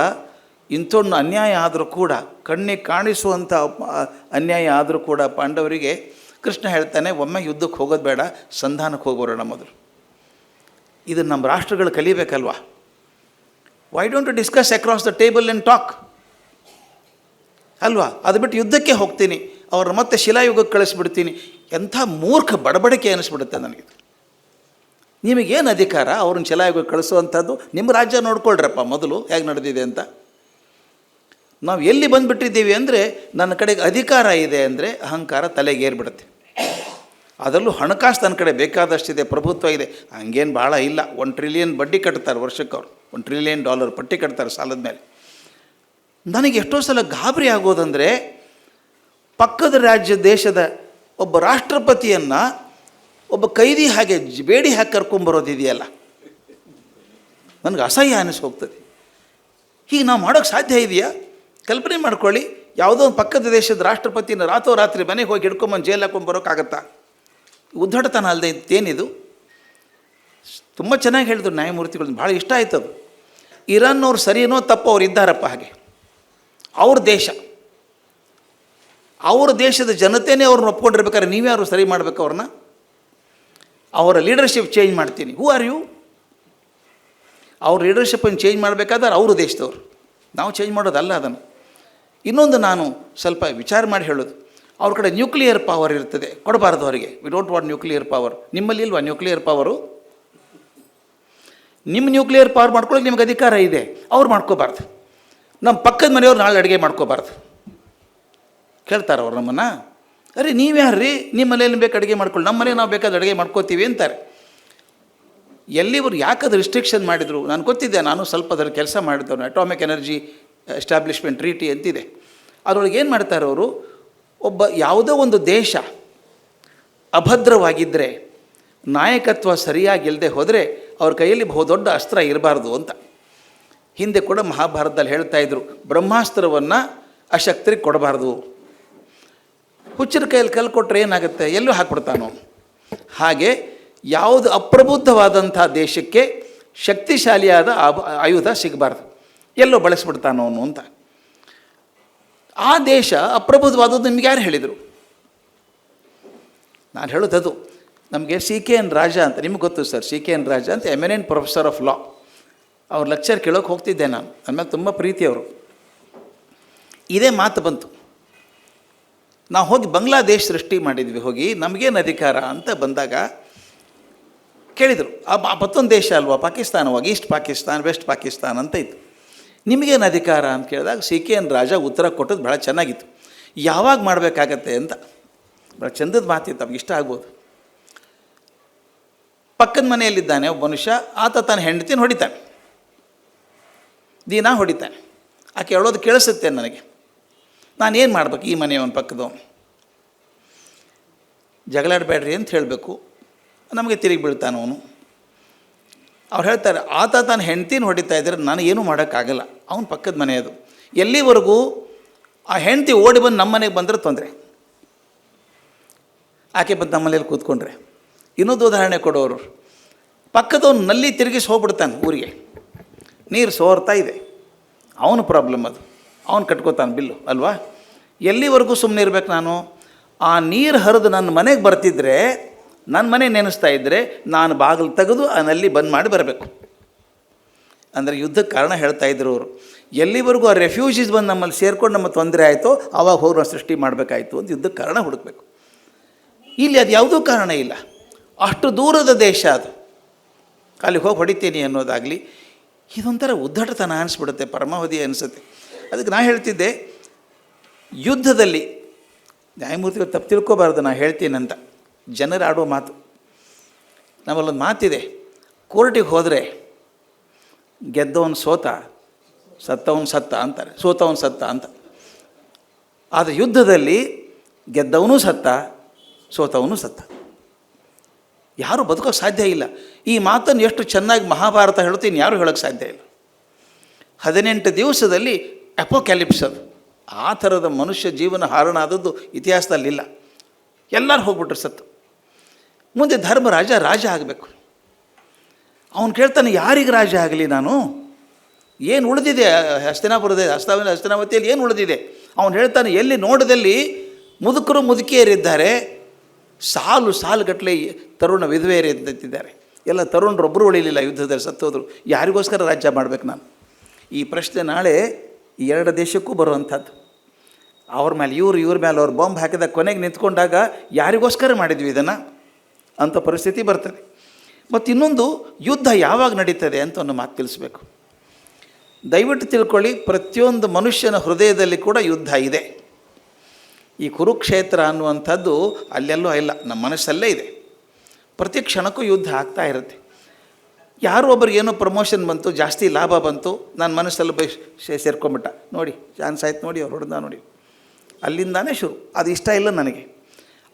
ಇಂಥೊಂದು ಅನ್ಯಾಯ ಆದರೂ ಕೂಡ, ಕಣ್ಣಿಗೆ ಕಾಣಿಸುವಂಥ ಅನ್ಯಾಯ ಆದರೂ ಕೂಡ ಪಾಂಡವರಿಗೆ ಕೃಷ್ಣ ಹೇಳ್ತಾನೆ, ಒಮ್ಮೆ ಯುದ್ಧಕ್ಕೆ ಹೋಗೋದು ಬೇಡ, ಸಂಧಾನಕ್ಕೆ ಹೋಗೋಣ ಮೊದಲು. ಇದನ್ನು ನಮ್ಮ ರಾಷ್ಟ್ರಗಳು ಕಲಿಬೇಕಲ್ವಾ? Why don't you discuss across the table and talk ಅಲ್ವಾ? ಅದು ಬಿಟ್ಟು ಯುದ್ಧಕ್ಕೆ ಹೋಗ್ತೀನಿ, ಅವ್ರನ್ನ ಮತ್ತೆ ಶಿಲಾಯುಗಕ್ಕೆ ಕಳಿಸ್ಬಿಡ್ತೀನಿ. ಎಂಥ ಮೂರ್ಖ ಬಡಬಡಿಕೆ ಅನ್ನಿಸ್ಬಿಡುತ್ತೆ ನನಗೆ. ನಿಮಗೇನು ಅಧಿಕಾರ ಅವ್ರನ್ನ ಶಿಲಾಯುಗಕ್ಕೆ ಕಳಿಸುವಂಥದ್ದು? ನಿಮ್ಮ ರಾಜ್ಯ ನೋಡ್ಕೊಳ್ರಪ್ಪ ಮೊದಲು ಹೇಗೆ ನಡೆದಿದೆ ಅಂತ. ನಾವು ಎಲ್ಲಿ ಬಂದುಬಿಟ್ಟಿದ್ದೀವಿ ಅಂದರೆ, ನನ್ನ ಕಡೆಗೆ ಅಧಿಕಾರ ಇದೆ ಅಂದರೆ ಅಹಂಕಾರ ತಲೆಗೇರ್ಬಿಡುತ್ತೆ. ಅದರಲ್ಲೂ ಹಣಕಾಸು ನನ್ನ ಕಡೆ ಬೇಕಾದಷ್ಟಿದೆ, ಪ್ರಭುತ್ವ ಇದೆ, ಹಂಗೇನು ಭಾಳ ಇಲ್ಲ. 1 ಟ್ರಿಲಿಯನ್ ಬಡ್ಡಿ ಕಟ್ತಾರೆ ವರ್ಷಕ್ಕೆ, ಅವರು $1 ಟ್ರಿಲಿಯನ್ ಪಟ್ಟಿ ಕಟ್ತಾರೆ ಸಾಲದ ಮೇಲೆ. ನನಗೆ ಎಷ್ಟೋ ಸಲ ಗಾಬರಿ ಆಗೋದಂದರೆ, ಪಕ್ಕದ ದೇಶದ ಒಬ್ಬ ರಾಷ್ಟ್ರಪತಿಯನ್ನು ಒಬ್ಬ ಕೈದಿ ಹಾಗೆ ಬೇಡಿ ಹಾಕಿ ಕರ್ಕೊಂಬರೋದಿದೆಯಲ್ಲ, ನನಗೆ ಅಸಹ್ಯ ಅನ್ನಿಸ್ಕೋಗ್ತದೆ. ಹೀಗೆ ನಾವು ಮಾಡೋಕ್ಕೆ ಸಾಧ್ಯ ಇದೆಯಾ? ಕಲ್ಪನೆ ಮಾಡ್ಕೊಳ್ಳಿ, ಯಾವುದೋ ಒಂದು ಪಕ್ಕದ ದೇಶದ ರಾಷ್ಟ್ರಪತಿನ ರಾತ್ರಿ ಮನೆಗೆ ಹೋಗಿ ಹಿಡ್ಕೊಂಬಂದು ಜೈಲು ಹಾಕೊಂಡು ಬರೋಕ್ಕಾಗತ್ತಾ? ಉದ್ದಟತನ ಅಲ್ಲದೆ ಇತ್ತೇನಿದು? ತುಂಬ ಚೆನ್ನಾಗಿ ಹೇಳಿದ್ರು ನ್ಯಾಯಮೂರ್ತಿಗಳು, ಭಾಳ ಇಷ್ಟ ಆಯ್ತು ಅದು. ಇರಾನ್ನವ್ರು ಸರಿನೋ ತಪ್ಪು ಅವ್ರು ಇದ್ದಾರಪ್ಪ ಹಾಗೆ. ಅವ್ರ ದೇಶದ ಜನತೆಯೇ ಅವ್ರನ್ನ ಒಪ್ಕೊಂಡಿರ್ಬೇಕಾದ್ರೆ ನೀವ್ಯಾರು ಸರಿ ಮಾಡಬೇಕು ಅವ್ರನ್ನ? ಅವರ ಲೀಡರ್ಶಿಪ್ ಚೇಂಜ್ ಮಾಡ್ತೀನಿ. Who are you? ಅವ್ರ ಲೀಡರ್ಶಿಪ್ಪನ್ನು ಚೇಂಜ್ ಮಾಡಬೇಕಾದ್ರೆ ಅವರು ದೇಶದವ್ರು, ನಾವು ಚೇಂಜ್ ಮಾಡೋದಲ್ಲ ಅದನ್ನು. ಇನ್ನೊಂದು ನಾನು ಸ್ವಲ್ಪ ವಿಚಾರ ಮಾಡಿ ಹೇಳೋದು, ಅವ್ರ ಕಡೆ ನ್ಯೂಕ್ಲಿಯರ್ ಪವರ್ ಇರ್ತದೆ, ಕೊಡಬಾರ್ದು ಅವರಿಗೆ. We don't want nuclear power. ನಿಮ್ಮಲ್ಲಿ ಇಲ್ವಾ ನ್ಯೂಕ್ಲಿಯರ್ ಪವರು? ನಿಮ್ಮ ನ್ಯೂಕ್ಲಿಯರ್ ಪವರ್ ಮಾಡ್ಕೊಳ್ಳೋಕೆ ನಿಮ್ಗೆ ಅಧಿಕಾರ ಇದೆ, ಅವ್ರು ಮಾಡ್ಕೋಬಾರ್ದು. ನಮ್ಮ ಪಕ್ಕದ ಮನೆಯವ್ರು ನಾಳೆ ಅಡುಗೆ ಮಾಡ್ಕೋಬಾರ್ದು. ಕೇಳ್ತಾರೆ ಅವ್ರು ನಮ್ಮನ್ನು, ಅರೆ ನೀವ್ಯಾರ್ರಿ ನಿಮ್ಮ ಮನೇಲಿ ಬೇಕು ಅಡುಗೆ ಮಾಡ್ಕೊಳ್ಳಿ, ನಮ್ಮ ಮನೆ ನಾವು ಬೇಕಾದ್ರೆ ಅಡುಗೆ ಮಾಡ್ಕೋತೀವಿ ಅಂತಾರೆ. ಎಲ್ಲಿವರು ಯಾಕದು ರಿಸ್ಟ್ರಿಕ್ಷನ್ ಮಾಡಿದರು? ನಾನು ಗೊತ್ತಿದ್ದೆ, ನಾನು ಸ್ವಲ್ಪ ಅದರ ಕೆಲಸ ಮಾಡಿದ್ದವನು. ಅಟಾಮಿಕ್ ಎನರ್ಜಿ ಎಸ್ಟಾಬ್ಲಿಷ್ಮೆಂಟ್ ಟ್ರೀಟಿ ಅಂತಿದೆ. ಅದರೊಳಗೆ ಏನು ಮಾಡ್ತಾರೆ ಅವರು, ಒಬ್ಬ ಯಾವುದೋ ಒಂದು ದೇಶ ಅಭದ್ರವಾಗಿದ್ದರೆ, ನಾಯಕತ್ವ ಸರಿಯಾಗಿಲ್ಲದೆ ಹೋದರೆ ಅವ್ರ ಕೈಯಲ್ಲಿ ಬಹುದೊಡ್ಡ ಅಸ್ತ್ರ ಇರಬಾರ್ದು ಅಂತ. ಹಿಂದೆ ಕೂಡ ಮಹಾಭಾರತದಲ್ಲಿ ಹೇಳ್ತಾ ಇದ್ರು, ಬ್ರಹ್ಮಾಸ್ತ್ರವನ್ನು ಅಶಕ್ತರಿಗೆ ಕೊಡಬಾರ್ದು. ಹುಚ್ಚರ ಕೈಯಲ್ಲಿ ಕಲ್ಲು ಕೊಟ್ಟರೆ ಏನಾಗುತ್ತೆ, ಎಲ್ಲೂ ಹಾಕ್ಬಿಡ್ತಾನೋ. ಹಾಗೆ ಯಾವುದು ಅಪ್ರಬುದ್ಧವಾದಂಥ ದೇಶಕ್ಕೆ ಶಕ್ತಿಶಾಲಿಯಾದ ಆಯುಧ ಸಿಗಬಾರ್ದು, ಎಲ್ಲೋ ಬಳಸ್ಬಿಡ್ತಾನೋ ಅವನು ಅಂತ. ಆ ದೇಶ ಅಪ್ರಬುದ್ಧವಾದದ್ದು ನಿಮ್ಗೆ ಯಾರು ಹೇಳಿದರು? ನಾನು ಹೇಳೋದದು. ನಮಗೆ CKN ರಾಜ ಅಂತ ನಿಮ್ಗೆ ಗೊತ್ತು ಸರ್, CKN ರಾಜ ಅಂತ ಎಮಿನೆಂಟ್ ಪ್ರೊಫೆಸರ್ ಆಫ್ ಲಾ. ಅವ್ರ ಲೆಕ್ಚರ್ ಕೇಳೋಕೆ ಹೋಗ್ತಿದ್ದೆ ನಾನು, ನನ್ನ ಮೇಲೆ ತುಂಬ ಪ್ರೀತಿ ಅವರು. ಇದೇ ಮಾತು ಬಂತು. ನಾವು ಹೋಗಿ ಬಾಂಗ್ಲಾದೇಶ ಸೃಷ್ಟಿ ಮಾಡಿದ್ವಿ, ಹೋಗಿ ನಮಗೇನು ಅಧಿಕಾರ ಅಂತ ಬಂದಾಗ ಕೇಳಿದರು. ಮತ್ತೊಂದು ದೇಶ ಅಲ್ವಾ ಪಾಕಿಸ್ತಾನವಾಗಿ, ಈಸ್ಟ್ ಪಾಕಿಸ್ತಾನ್ ವೆಸ್ಟ್ ಪಾಕಿಸ್ತಾನ್ ಅಂತ ಇತ್ತು. ನಿಮಗೇನು ಅಧಿಕಾರ ಅಂತ ಕೇಳಿದಾಗ CKN ರಾಜ ಉತ್ತರ ಕೊಟ್ಟದ್ದು ಭಾಳ ಚೆನ್ನಾಗಿತ್ತು. ಯಾವಾಗ ಮಾಡಬೇಕಾಗತ್ತೆ ಅಂತ ಭಾಳ ಚಂದದ ಮಾತಿತ್ತು, ನಮ್ಗೆ ಇಷ್ಟ ಆಗ್ಬೋದು. ಪಕ್ಕದ ಮನೆಯಲ್ಲಿದ್ದಾನೆ ಒಬ್ಬ ಮನುಷ್ಯ, ಆತ ತನ್ನ ಹೆಂಡತಿನ ಹೊಡಿತಾನೆ, ದಿನ ಹೊಡಿತಾನೆ. ಆಕೆ ಹೇಳೋದು ಕೇಳಿಸುತ್ತೆ ನನಗೆ. ನಾನೇನು ಮಾಡ್ಬೇಕು? ಈ ಮನೆಯವನು ಪಕ್ಕದವನು ಜಗಳಾಡಬೇಡ್ರಿ ಅಂತ ಹೇಳಬೇಕು, ನಮಗೆ ತಿರುಗಿ ಬೀಳ್ತಾನೆ ಅವನು. ಅವ್ರು ಹೇಳ್ತಾರೆ, ಆತ ತಾನು ಹೆಂಡ್ತಿನ ಹೊಡಿತಾ ಇದ್ದರೆ ನಾನು ಏನೂ ಮಾಡೋಕ್ಕಾಗಲ್ಲ, ಅವನು ಪಕ್ಕದ ಮನೆಯದು. ಎಲ್ಲಿವರೆಗೂ ಆ ಹೆಂಡ್ತಿ ಓಡಿ ಬಂದು ನಮ್ಮ ಮನೆಗೆ ಬಂದರೆ ತೊಂದರೆ, ಆಕೆ ಬಂದು ನಮ್ಮ ಮನೇಲಿ ಕೂತ್ಕೊಂಡ್ರೆ. ಇನ್ನೊಂದು ಉದಾಹರಣೆ ಕೊಡೋರು, ಪಕ್ಕದವನು ನಲ್ಲಿ ತಿರುಗಿಸಿ ಹೋಗ್ಬಿಡ್ತಾನೆ ಊರಿಗೆ, ನೀರು ಸೋರ್ತಾ ಇದೆ, ಅವನು ಪ್ರಾಬ್ಲಮ್ ಅದು, ಅವನು ಕಟ್ಕೋತಾನೆ ಬಿಲ್ಲು ಅಲ್ವಾ. ಎಲ್ಲಿವರೆಗೂ ಸುಮ್ಮನೆ ಇರ್ಬೇಕು ನಾನು? ಆ ನೀರು ಹರಿದು ನನ್ನ ಮನೆಗೆ ಬರ್ತಿದ್ರೆ, ನನ್ನ ಮನೆ ನೆನೆಸ್ತಾ ಇದ್ದರೆ ನಾನು ಬಾಗಿಲು ತೆಗೆದು ಆ ನಲ್ಲಿ ಬಂದ್ ಮಾಡಿ ಬರಬೇಕು. ಅಂದರೆ ಯುದ್ಧಕ್ಕೆ ಕಾರಣ ಹೇಳ್ತಾ ಇದ್ರು ಅವರು. ಎಲ್ಲಿವರೆಗೂ ಆ ರೆಫ್ಯೂಜೀಸ್ ಬಂದು ನಮ್ಮಲ್ಲಿ ಸೇರ್ಕೊಂಡು ನಮ್ಮ ತೊಂದರೆ ಆಯಿತೋ ಆವಾಗ ಹೋಗಿ ನಾವು ಸೃಷ್ಟಿ ಮಾಡಬೇಕಾಯ್ತು ಅಂತ ಯುದ್ಧಕ್ಕೆ ಕಾರಣ ಹುಡುಕಬೇಕು. ಇಲ್ಲಿ ಅದು ಯಾವುದೂ ಕಾರಣ ಇಲ್ಲ, ಅಷ್ಟು ದೂರದ ದೇಶ ಅದು, ಅಲ್ಲಿಗೆ ಹೋಗಿ ಹೊಡಿತೀನಿ ಅನ್ನೋದಾಗಲಿ ಇದೊಂಥರ ಉದ್ದಟತನ ಅನಿಸ್ಬಿಡುತ್ತೆ, ಪರಮಾವಧಿ ಅನಿಸುತ್ತೆ. ಅದಕ್ಕೆ ನಾ ಹೇಳ್ತಿದ್ದೆ, ಯುದ್ಧದಲ್ಲಿ ನ್ಯಾಯಮೂರ್ತಿಗಳು ತಪ್ಪು ತಿಳ್ಕೊಬಾರ್ದು ನಾ ಹೇಳ್ತೀನಂತ, ಜನರು ಆಡೋ ಮಾತು. ನಮ್ಮಲ್ಲೊಂದು ಮಾತಿದೆ, ಕೋರ್ಟಿಗೆ ಹೋದರೆ ಗೆದ್ದವನು ಸೋತ, ಸತ್ತವನು ಸತ್ತ ಅಂತಾರೆ, ಸೋತವನು ಸತ್ತ ಅಂತ. ಆದರೆ ಯುದ್ಧದಲ್ಲಿ ಗೆದ್ದವನು ಸತ್ತ, ಸೋತವನು ಸತ್ತ, ಯಾರೂ ಬದುಕೋಕ್ಕೆ ಸಾಧ್ಯ ಇಲ್ಲ. ಈ ಮಾತನ್ನು ಎಷ್ಟು ಚೆನ್ನಾಗಿ ಮಹಾಭಾರತ ಹೇಳುತ್ತೀನಿ, ಯಾರೂ ಹೇಳೋಕ್ಕೆ ಸಾಧ್ಯ ಇಲ್ಲ. 18 ದಿವಸದಲ್ಲಿ ಅಪೋಕ್ಯಾಲಿಪ್ಸ್ ಅದು. ಆ ಥರದ ಮನುಷ್ಯ ಜೀವನ ಹಾರಣ ಆದದ್ದು ಇತಿಹಾಸದಲ್ಲಿಲ್ಲ. ಎಲ್ಲರೂ ಹೋಗ್ಬಿಟ್ರು ಸತ್ತು. ಮುಂದೆ ಧರ್ಮರಾಜ ರಾಜ ಆಗಬೇಕು. ಅವನು ಕೇಳ್ತಾನೆ, ಯಾರಿಗೆ ರಾಜ ಆಗಲಿ ನಾನು? ಏನು ಉಳಿದಿದೆ ಹಸ್ತಿನಾವತಿಯಲ್ಲಿ ಏನು ಉಳಿದಿದೆ? ಅವನು ಹೇಳ್ತಾನೆ, ಎಲ್ಲಿ ನೋಡದಲ್ಲಿ ಮುದುಕರು ಮುದುಕಿಯರಿದ್ದಾರೆ, ಸಾಲು ಸಾಲುಗಟ್ಟಲೆ ತರುಣ ವಿಧವೆಯರಿದ್ದಾರೆ, ಎಲ್ಲ ತರುಣರೊಬ್ಬರು ಉಳಿಲಿಲ್ಲ, ಯುದ್ಧದಲ್ಲಿ ಸತ್ತೋದ್ರು. ಯಾರಿಗೋಸ್ಕರ ರಾಜ್ಯ ಮಾಡಬೇಕು ನಾನು? ಈ ಪ್ರಶ್ನೆ ನಾಳೆ ಈ 2 ದೇಶಕ್ಕೂ ಬರುವಂಥದ್ದು. ಅವ್ರ ಮೇಲೆ ಇವ್ರ ಮೇಲೆ ಅವ್ರು ಬಾಂಬ್ ಹಾಕಿದಾಗ ಕೊನೆಗೆ ನಿಂತ್ಕೊಂಡಾಗ ಯಾರಿಗೋಸ್ಕರ ಮಾಡಿದ್ವಿ ಇದನ್ನು ಅಂಥ ಪರಿಸ್ಥಿತಿ ಬರ್ತದೆ. ಮತ್ತು ಇನ್ನೊಂದು, ಯುದ್ಧ ಯಾವಾಗ ನಡೀತದೆ ಅಂತ ಒಂದು ಮಾತು ತಿಳಿಸ್ಬೇಕು. ದಯವಿಟ್ಟು ತಿಳ್ಕೊಳ್ಳಿ, ಪ್ರತಿಯೊಂದು ಮನುಷ್ಯನ ಹೃದಯದಲ್ಲಿ ಕೂಡ ಯುದ್ಧ ಇದೆ. ಈ ಕುರುಕ್ಷೇತ್ರ ಅನ್ನುವಂಥದ್ದು ಅಲ್ಲೆಲ್ಲೋ ಇಲ್ಲ, ನಮ್ಮ ಮನಸ್ಸಲ್ಲೇ ಇದೆ. ಪ್ರತಿ ಕ್ಷಣಕ್ಕೂ ಯುದ್ಧ ಆಗ್ತಾ ಇರುತ್ತೆ. ಯಾರೋ ಒಬ್ಬರಿಗೆ ಏನೋ ಪ್ರಮೋಷನ್ ಬಂತು, ಜಾಸ್ತಿ ಲಾಭ ಬಂತು, ನನ್ನ ಮನಸ್ಸಲ್ಲಿ ಸೇರ್ಕೊಂಬಿಟ್ಟ, ನೋಡಿ ಚಾನ್ಸ್ ಆಯ್ತು, ನೋಡಿ ಅವ್ರು ಹೊಡೆದ, ನೋಡಿ ಅಲ್ಲಿಂದಾನೇ ಶುರು. ಅದು ಇಷ್ಟ ಇಲ್ಲ ನನಗೆ,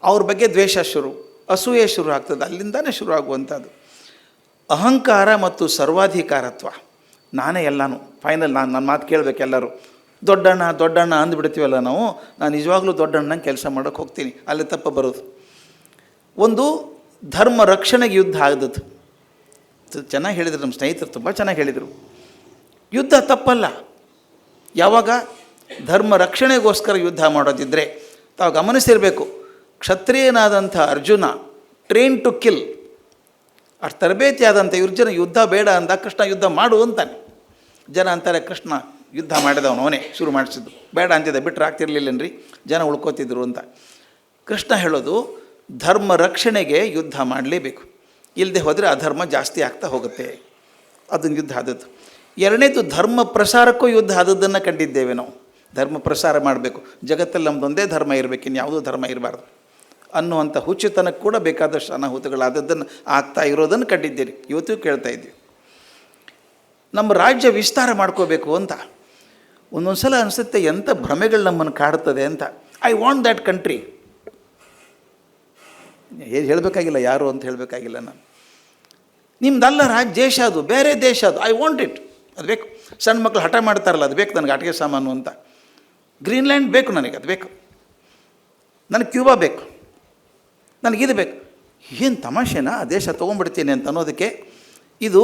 ಅವ್ರ ಬಗ್ಗೆ ದ್ವೇಷ ಶುರು, ಅಸೂಯೆ ಶುರು ಆಗ್ತದೆ, ಅಲ್ಲಿಂದಾನೇ ಶುರು ಆಗುವಂಥದ್ದು. ಅಹಂಕಾರ ಮತ್ತು ಸರ್ವಾಧಿಕಾರತ್ವ, ನಾನೇ ಎಲ್ಲನೂ, ಫೈನಲ್ ನನ್ನ ಮಾತು ಕೇಳಬೇಕು ಎಲ್ಲರೂ. ದೊಡ್ಡಣ್ಣ ಅಂದುಬಿಡ್ತೀವಲ್ಲ ನಾವು, ನಾನು ನಿಜವಾಗ್ಲೂ ದೊಡ್ಡಣ್ಣಂಗೆ ಕೆಲಸ ಮಾಡೋಕ್ಕೆ ಹೋಗ್ತೀನಿ, ಅಲ್ಲಿ ತಪ್ಪ ಬರೋದು. ಒಂದು ಧರ್ಮ ರಕ್ಷಣೆಗೆ ಯುದ್ಧ ಆಗದದ್ದು ಚೆನ್ನಾಗಿ ಹೇಳಿದರು ನಮ್ಮ ಸ್ನೇಹಿತರು, ತುಂಬ ಚೆನ್ನಾಗಿ ಹೇಳಿದರು. ಯುದ್ಧ ತಪ್ಪಲ್ಲ. ಯಾವಾಗ ಧರ್ಮ ರಕ್ಷಣೆಗೋಸ್ಕರ ಯುದ್ಧ ಮಾಡೋದಿದ್ದರೆ ತಾವು ಗಮನಿಸಿರಬೇಕು. ಕ್ಷತ್ರಿಯನಾದಂಥ ಅರ್ಜುನ ಟ್ರೈನ್ ಟು ಕಿಲ್, ಅಷ್ಟು ತರಬೇತಿ ಆದಂಥ ಅರ್ಜುನ ಯುದ್ಧ ಬೇಡ ಅಂದ, ಕೃಷ್ಣ ಯುದ್ಧ ಮಾಡು ಅಂತಾನೆ. ಜನ ಅಂತಾರೆ ಕೃಷ್ಣ ಯುದ್ಧ ಮಾಡಿದವನು, ಅವನೇ ಶುರು ಮಾಡಿಸಿದ್ದು, ಬೇಡ ಅಂತಿದ್ದ, ಬಿಟ್ಟರೆ ಆಗ್ತಿರ್ಲಿಲ್ಲನ್ರಿ, ಜನ ಉಳ್ಕೋತಿದ್ರು ಅಂತ. ಕೃಷ್ಣ ಹೇಳೋದು ಧರ್ಮ ರಕ್ಷಣೆಗೆ ಯುದ್ಧ ಮಾಡಲೇಬೇಕು, ಇಲ್ಲದೆ ಹೋದರೆ ಅಧರ್ಮ ಜಾಸ್ತಿ ಆಗ್ತಾ ಹೋಗುತ್ತೆ. ಅದನ್ನು ಯುದ್ಧ ಆದದ್ದು. ಎರಡನೇದು ಧರ್ಮ ಪ್ರಸಾರಕ್ಕೂ ಯುದ್ಧ ಆದದ್ದನ್ನು ಕಂಡಿದ್ದೇವೆ ನಾವು. ಧರ್ಮ ಪ್ರಸಾರ ಮಾಡಬೇಕು, ಜಗತ್ತಲ್ಲಿ ನಮ್ಮದೊಂದೇ ಧರ್ಮ ಇರಬೇಕು, ಇನ್ಯಾವುದೂ ಧರ್ಮ ಇರಬಾರ್ದು ಅನ್ನುವಂಥ ಹುಚ್ಚುತನಕ್ಕೆ ಕೂಡ ಬೇಕಾದಷ್ಟು ಅನಾಹುತಗಳಾದದ್ದನ್ನು ಆಗ್ತಾ ಇರೋದನ್ನು ಕಂಡಿದ್ದೀರಿ. ಇವತ್ತು ಕೇಳ್ತಾ ಇದ್ದೀವಿ. ನಮ್ಮ ರಾಜ್ಯ ವಿಸ್ತಾರ ಮಾಡ್ಕೋಬೇಕು ಅಂತ ಒಂದೊಂದು ಸಲ ಅನಿಸುತ್ತೆ, ಎಂಥ ಭ್ರಮೆಗಳು ನಮ್ಮನ್ನು ಕಾಡ್ತದೆ ಅಂತ. I want that country. ಹೇಳಬೇಕಾಗಿಲ್ಲ ಯಾರು ಅಂತ ಹೇಳಬೇಕಾಗಿಲ್ಲ ನಾನು. ನಿಮ್ದಲ್ಲ ದೇಶ, ಅದು ಬೇರೆ ದೇಶ, ಅದು ಐ ವಾಂಟ್ ಇಟ್, ಅದು ಬೇಕು. ಸಣ್ಣ ಮಕ್ಕಳು ಹಠ ಮಾಡ್ತಾರಲ್ಲ, ಅದು ಬೇಕು ನನಗೆ, ಆಟಿಕೆ ಸಾಮಾನು ಅಂತ. ಗ್ರೀನ್ಲ್ಯಾಂಡ್ ಬೇಕು ನನಗೆ, ಅದು ಬೇಕು. ನನಗೆ ಕ್ಯೂಬಾ ಬೇಕು, ನನಗಿದು ಬೇಕು. ಏನು ತಮಾಷೆನಾ, ಆ ದೇಶ ತೊಗೊಂಡ್ಬಿಡ್ತೀನಿ ಅಂತ ಅನ್ನೋದಕ್ಕೆ ಇದು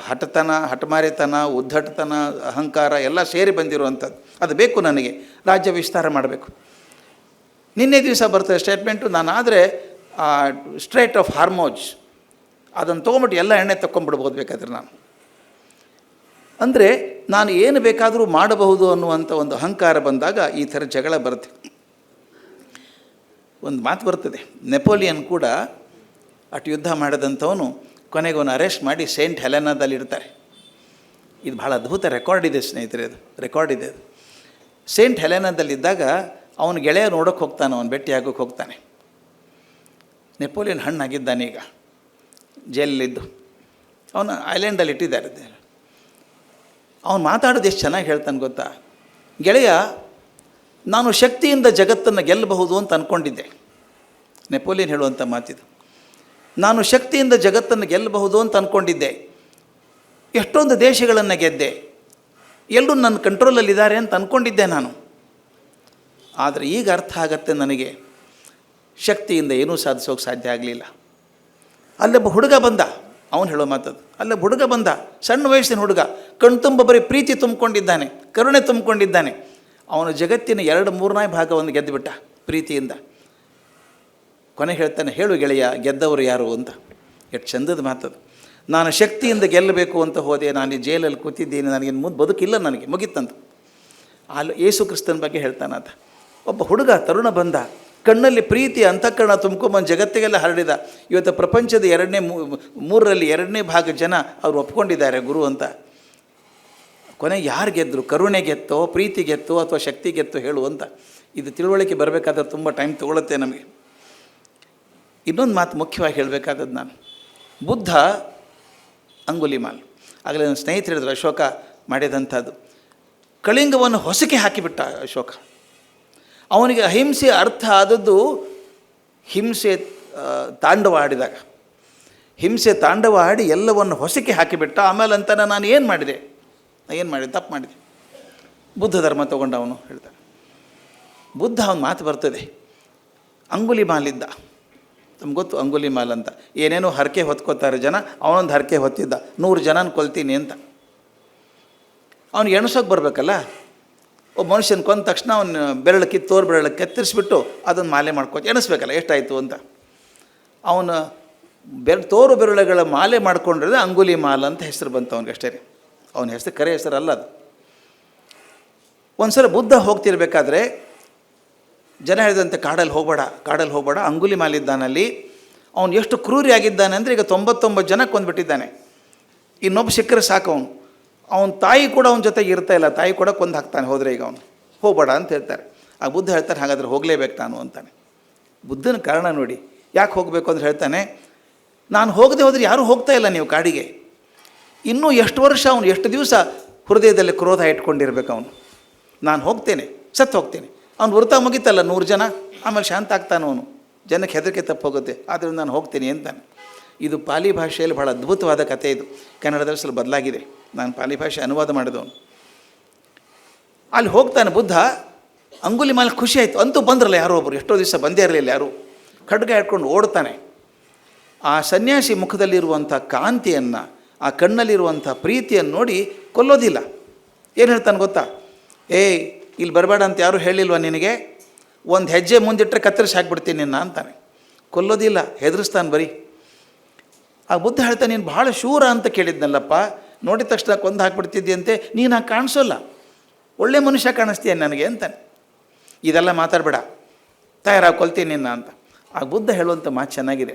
ಹಠತನ, ಹಠಮಾರಿತನ, ಉದ್ದಟತನ, ಅಹಂಕಾರ ಎಲ್ಲ ಸೇರಿ ಬಂದಿರುವಂಥದ್ದು. ಅದು ಬೇಕು ನನಗೆ, ರಾಜ್ಯ ವಿಸ್ತಾರ ಮಾಡಬೇಕು. ನಿನ್ನೆ ದಿವಸ ಬರ್ತದೆ ಸ್ಟೇಟ್ಮೆಂಟು, ನಾನಾದರೆ ಸ್ಟ್ರೇಟ್ ಆಫ್ ಹಾರ್ಮೋಜ್ ಅದನ್ನು ತೊಗೊಂಬಿಟ್ಟು ಎಲ್ಲ ಎಣ್ಣೆ ತೊಗೊಂಡ್ಬಿಡ್ಬೋದು ಬೇಕಾದ್ರೆ ನಾನು. ಅಂದರೆ ನಾನು ಏನು ಬೇಕಾದರೂ ಮಾಡಬಹುದು ಅನ್ನುವಂಥ ಒಂದು ಅಹಂಕಾರ ಬಂದಾಗ ಈ ಥರ ಜಗಳ ಬರುತ್ತೆ. ಒಂದು ಮಾತು ಬರ್ತದೆ, ನೆಪೋಲಿಯನ್ ಕೂಡ ಅಷ್ಟು ಯುದ್ಧ ಮಾಡಿದಂಥವನು ಕೊನೆಗೆ ಅವನು ಅರೆಸ್ಟ್ ಮಾಡಿ ಸೇಂಟ್ ಹೆಲೆನಾದಲ್ಲಿ ಇಡ್ತಾರೆ. ಇದು ಭಾಳ ಅದ್ಭುತ ರೆಕಾರ್ಡ್ ಇದೆ ಸ್ನೇಹಿತರೆ, ಅದು ರೆಕಾರ್ಡ್ ಇದೆ. ಅದು ಸೇಂಟ್ ಹೆಲೆನಾದಲ್ಲಿದ್ದಾಗ ಅವನ ಗೆಳೆಯ ನೋಡೋಕ್ಕೆ ಹೋಗ್ತಾನೆ, ಅವನು ಭೇಟಿ ಆಗೋಕ್ಕೆ ಹೋಗ್ತಾನೆ. ನೆಪೋಲಿಯನ್ ಹಣ್ಣಾಗಿದ್ದಾನೆ ಈಗ, ಜೈಲಲ್ಲಿದ್ದು. ಅವನು ಐಲ್ಯಾಂಡಲ್ಲಿ ಇಟ್ಟಿದ್ದಾರೆ. ಅವನು ಮಾತಾಡೋದು ಎಷ್ಟು ಚೆನ್ನಾಗಿ ಹೇಳ್ತಾನೆ ಗೊತ್ತಾ? ಗೆಳೆಯ, ನಾನು ಶಕ್ತಿಯಿಂದ ಜಗತ್ತನ್ನು ಗೆಲ್ಲಬಹುದು ಅಂತ ಅಂದ್ಕೊಂಡಿದ್ದೆ. ನೆಪೋಲಿಯನ್ ಹೇಳುವಂಥ ಮಾತಿದು. ನಾನು ಶಕ್ತಿಯಿಂದ ಜಗತ್ತನ್ನು ಗೆಲ್ಲಬಹುದು ಅಂತ ಅಂದ್ಕೊಂಡಿದ್ದೆ. ಎಷ್ಟೊಂದು ದೇಶಗಳನ್ನು ಗೆದ್ದೆ, ಎಲ್ಲರೂ ನನ್ನ ಕಂಟ್ರೋಲಲ್ಲಿದ್ದಾರೆ ಅಂತ ಅಂದ್ಕೊಂಡಿದ್ದೆ ನಾನು. ಆದರೆ ಈಗ ಅರ್ಥ ಆಗತ್ತೆ ನನಗೆ, ಶಕ್ತಿಯಿಂದ ಏನೂ ಸಾಧಿಸೋಕೆ ಸಾಧ್ಯ ಆಗಲಿಲ್ಲ. ಅಲ್ಲೊಬ್ಬ ಹುಡುಗ ಬಂದ, ಅವನು ಹೇಳೋ ಮಾತದು. ಅಲ್ಲೊಬ್ಬ ಹುಡುಗ ಬಂದ, ಸಣ್ಣ ವಯಸ್ಸಿನ ಹುಡುಗ, ಕಣ್ತುಂಬ ಬರೀ ಪ್ರೀತಿ ತುಂಬಿಕೊಂಡಿದ್ದಾನೆ, ಕರುಣೆ ತುಂಬಿಕೊಂಡಿದ್ದಾನೆ. ಅವನು ಜಗತ್ತಿನ 2/3 ಭಾಗವನ್ನು ಗೆದ್ದುಬಿಟ್ಟ ಪ್ರೀತಿಯಿಂದ. ಕೊನೆ ಹೇಳ್ತಾನೆ, ಹೇಳು ಗೆಳೆಯ, ಗೆದ್ದವರು ಯಾರು ಅಂತ. ಎಷ್ಟು ಚಂದದ ಮಾತದು. ನಾನು ಶಕ್ತಿಯಿಂದ ಗೆಲ್ಲಬೇಕು ಅಂತ ಹೋದೆ, ನಾನು ಈ ಜೈಲಲ್ಲಿ ಕೂತಿದ್ದೀನಿ, ನನಗೇನು ಬದುಕಿಲ್ಲ, ನನಗೆ ಮುಗಿತಂತ. ಅಲ್ಲಿ ಯೇಸು ಕ್ರಿಸ್ತನ ಬಗ್ಗೆ ಹೇಳ್ತಾನೆ ಆತ. ಒಬ್ಬ ಹುಡುಗ ತರುಣ ಬಂದ, ಕಣ್ಣಲ್ಲಿ ಪ್ರೀತಿ ಅಂತಃಕರಣ ತುಂಬ್ಕೊಂಬಂದು ಜಗತ್ತಿಗೆಲ್ಲ ಹರಡಿದ. ಇವತ್ತು ಪ್ರಪಂಚದ 2/3 ಭಾಗ ಜನ ಅವರು ಒಪ್ಕೊಂಡಿದ್ದಾರೆ ಗುರು ಅಂತ. ಕೊನೆ ಯಾರು ಗೆದ್ದರು? ಕರುಣೆ ಗೆತ್ತೋ, ಪ್ರೀತಿ ಗೆತ್ತೋ, ಅಥವಾ ಶಕ್ತಿ ಗೆತ್ತೋ ಹೇಳು ಅಂತ. ಇದು ತಿಳುವಳಿಕೆ ಬರಬೇಕಾದ್ರೆ ತುಂಬ ಟೈಮ್ ತೊಗೊಳುತ್ತೆ ನಮಗೆ. ಇನ್ನೊಂದು ಮಾತು ಮುಖ್ಯವಾಗಿ ಹೇಳಬೇಕಾದದ್ದು ನಾನು, ಬುದ್ಧ ಅಂಗುಲಿಮಾಲ್, ಆಗಲೇ ನನ್ನ ಸ್ನೇಹಿತರು ಹೇಳಿದ್ರು, ಅಶೋಕ ಮಾಡಿದಂಥದ್ದು. ಕಳಿಂಗವನ್ನು ಹೊಸಕೆ ಹಾಕಿಬಿಟ್ಟ ಅಶೋಕ. ಅವನಿಗೆ ಅಹಿಂಸೆ ಅರ್ಥ ಆದದ್ದು ಹಿಂಸೆ ತಾಂಡವ ಆಡಿದಾಗ. ಹಿಂಸೆ ತಾಂಡವ ಆಡಿ ಎಲ್ಲವನ್ನು ಹೊಸಕೆ ಹಾಕಿಬಿಟ್ಟ. ಆಮೇಲೆ ಅಂತಾನೆ, ನಾನು ಏನು ಮಾಡಿದೆ, ತಪ್ಪು ಮಾಡಿದೆ. ಬುದ್ಧ ಧರ್ಮ ತೊಗೊಂಡು ಅವನು ಹೇಳ್ತಾನೆ. ಬುದ್ಧ ಅವನ ಮಾತು ಬರ್ತದೆ. ಅಂಗುಲಿಮಾಲಿದ್ದ, ನಮ್ಗೆ ಗೊತ್ತು ಅಂಗುಲಿಮಾಲ್ ಅಂತ. ಏನೇನೋ ಹರಕೆ ಹೊತ್ಕೋತಾರೆ ಜನ, ಅವನೊಂದು ಹರಕೆ ಹೊತ್ತಿದ್ದ, 100 ಜನನ ಕೊಲ್ತೀನಿ ಅಂತ. ಅವ್ನಿಗೆ ಎಣಸೋಕೆ ಬರಬೇಕಲ್ಲ. ಒಬ್ಬ ಮನುಷ್ಯನ ಕೊಂದ ತಕ್ಷಣ ಅವನು ಬೆರಳಕ್ಕೆ ತೋರು ಬೆರಳಕ್ಕೆ ಕತ್ತರಿಸ್ಬಿಟ್ಟು ಅದನ್ನು ಮಾಲೆ ಎಣಿಸ್ಬೇಕಲ್ಲ ಎಷ್ಟಾಯಿತು ಅಂತ. ಅವನು ತೋರು ಬೆರಳುಗಳ ಮಾಲೆ ಮಾಡ್ಕೊಂಡಿರೋದು ಅಂಗುಲಿಮಾಲ್ ಅಂತ ಹೆಸರು ಬಂತು ಅವನಿಗೆ, ಅಷ್ಟೇ ರೀ. ಅವನ ಹೆಸರು ಕರೆ ಹೆಸರಲ್ಲ ಅದು. ಒಂದು ಸಲ ಬುದ್ಧ ಹೋಗ್ತಿರ್ಬೇಕಾದ್ರೆ ಜನ ಹೇಳಿದಂತೆ, ಕಾಡಲ್ಲಿ ಹೋಗಬೇಡ, ಅಂಗುಲಿಮಾಲಿದ್ದಾನಲ್ಲಿ. ಅವನು ಎಷ್ಟು ಕ್ರೂರಿಯಾಗಿದ್ದಾನೆ ಅಂದರೆ, ಈಗ 99 ಜನ ಕೊಂದುಬಿಟ್ಟಿದ್ದಾನೆ. ಇನ್ನೊಬ್ಬ ಸಿಕ್ಕರೆ ಸಾಕು ಅವನು. ಅವನ ತಾಯಿ ಕೂಡ ಅವನ ಜೊತೆಗೆ ಇರ್ತಾ ಇಲ್ಲ, ತಾಯಿ ಕೂಡ ಕೊಂದು ಹಾಕ್ತಾನೆ ಹೋದರೆ. ಈಗ ಅವನು ಹೋಗಬೇಡ ಅಂತ ಹೇಳ್ತಾರೆ. ಆ ಬುದ್ಧ ಹೇಳ್ತಾರೆ, ಹಾಗಾದರೆ ಹೋಗಲೇಬೇಕು ನಾನು ಅಂತಾನೆ. ಬುದ್ಧನ ಕಾರಣ ನೋಡಿ, ಯಾಕೆ ಹೋಗಬೇಕು ಅಂದ್ರೆ ಹೇಳ್ತಾನೆ, ನಾನು ಹೋಗದೆ ಹೋದರೆ ಯಾರೂ ಹೋಗ್ತಾ ಇಲ್ಲ ನೀವು ಕಾಡಿಗೆ. ಇನ್ನೂ ಎಷ್ಟು ವರ್ಷ ಅವನು, ಎಷ್ಟು ದಿವಸ ಹೃದಯದಲ್ಲಿ ಕ್ರೋಧ ಇಟ್ಕೊಂಡಿರ್ಬೇಕು ಅವನು. ನಾನು ಹೋಗ್ತೇನೆ, ಸತ್ತು ಹೋಗ್ತೇನೆ. ಅವ್ನು ವೃತ್ತ ಮುಗಿತಲ್ಲ 100 ಜನ, ಆಮೇಲೆ ಶಾಂತ ಆಗ್ತಾನೆ ಅವನು. ಜನಕ್ಕೆ ಹೆದರಿಕೆ ತಪ್ಪೋಗುತ್ತೆ, ಆದ್ದರಿಂದ ನಾನು ಹೋಗ್ತೀನಿ ಅಂತಾನೆ. ಇದು ಪಾಲಿ ಭಾಷೆಯಲ್ಲಿ ಭಾಳ ಅದ್ಭುತವಾದ ಕಥೆ. ಇದು ಕನ್ನಡದಲ್ಲಿ ಸ್ವಲ್ಪ ಬದಲಾಗಿದೆ, ನಾನು ಪಾಲಿ ಭಾಷೆ ಅನುವಾದ ಮಾಡಿದವನು. ಅಲ್ಲಿ ಹೋಗ್ತಾನೆ ಬುದ್ಧ. ಅಂಗುಲಿಮಾಲ್ ಖುಷಿ ಆಯಿತು, ಅಂತೂ ಬಂದ್ರಲ್ಲ ಯಾರೋ ಒಬ್ಬರು, ಎಷ್ಟೋ ದಿವಸ ಬಂದೇ ಇರಲಿಲ್ಲ ಯಾರು. ಖಡ್ಗ ಹಿಡ್ಕೊಂಡು ಓಡ್ತಾನೆ. ಆ ಸನ್ಯಾಸಿ ಮುಖದಲ್ಲಿರುವಂಥ ಕಾಂತಿಯನ್ನು, ಆ ಕಣ್ಣಲ್ಲಿರುವಂಥ ಪ್ರೀತಿಯನ್ನು ನೋಡಿ ಕೊಲ್ಲೋದಿಲ್ಲ. ಏನು ಹೇಳ್ತಾನೆ ಗೊತ್ತಾ? ಏಯ್, ಇಲ್ಲಿ ಬರಬೇಡ ಅಂತ ಯಾರೂ ಹೇಳಿಲ್ವ ನಿನಗೆ? ಒಂದು ಹೆಜ್ಜೆ ಮುಂದಿಟ್ಟರೆ ಕತ್ತರಿಸಿ ಹಾಕ್ಬಿಡ್ತೀನಿ ನಿನ್ನ ಅಂತಾನೆ. ಕೊಲ್ಲೋದಿಲ್ಲ, ಹೆದರಿಸ್ತಾನೆ ಬರೀ. ಆ ಬುದ್ಧ ಹೇಳ್ತಾನೆ, ನೀನು ಭಾಳ ಶೂರ ಅಂತ ಕೇಳಿದ್ನಲ್ಲಪ್ಪ, ನೋಡಿದ ತಕ್ಷಣ ಕೊಂದು ಹಾಕ್ಬಿಡ್ತಿದ್ದಂತೆ, ನೀನು ಹಾಗೆ ಕಾಣಿಸೋಲ್ಲ, ಒಳ್ಳೆ ಮನುಷ್ಯ ಕಾಣಿಸ್ತೀಯ ನನಗೆ ಅಂತಾನೆ. ಇದೆಲ್ಲ ಮಾತಾಡಬೇಡ, ಕೊಲ್ತೀನಿ ನಿನ್ನ ಅಂತ. ಆ ಬುದ್ಧ ಹೇಳುವಂಥ ಮಾತು ಚೆನ್ನಾಗಿದೆ.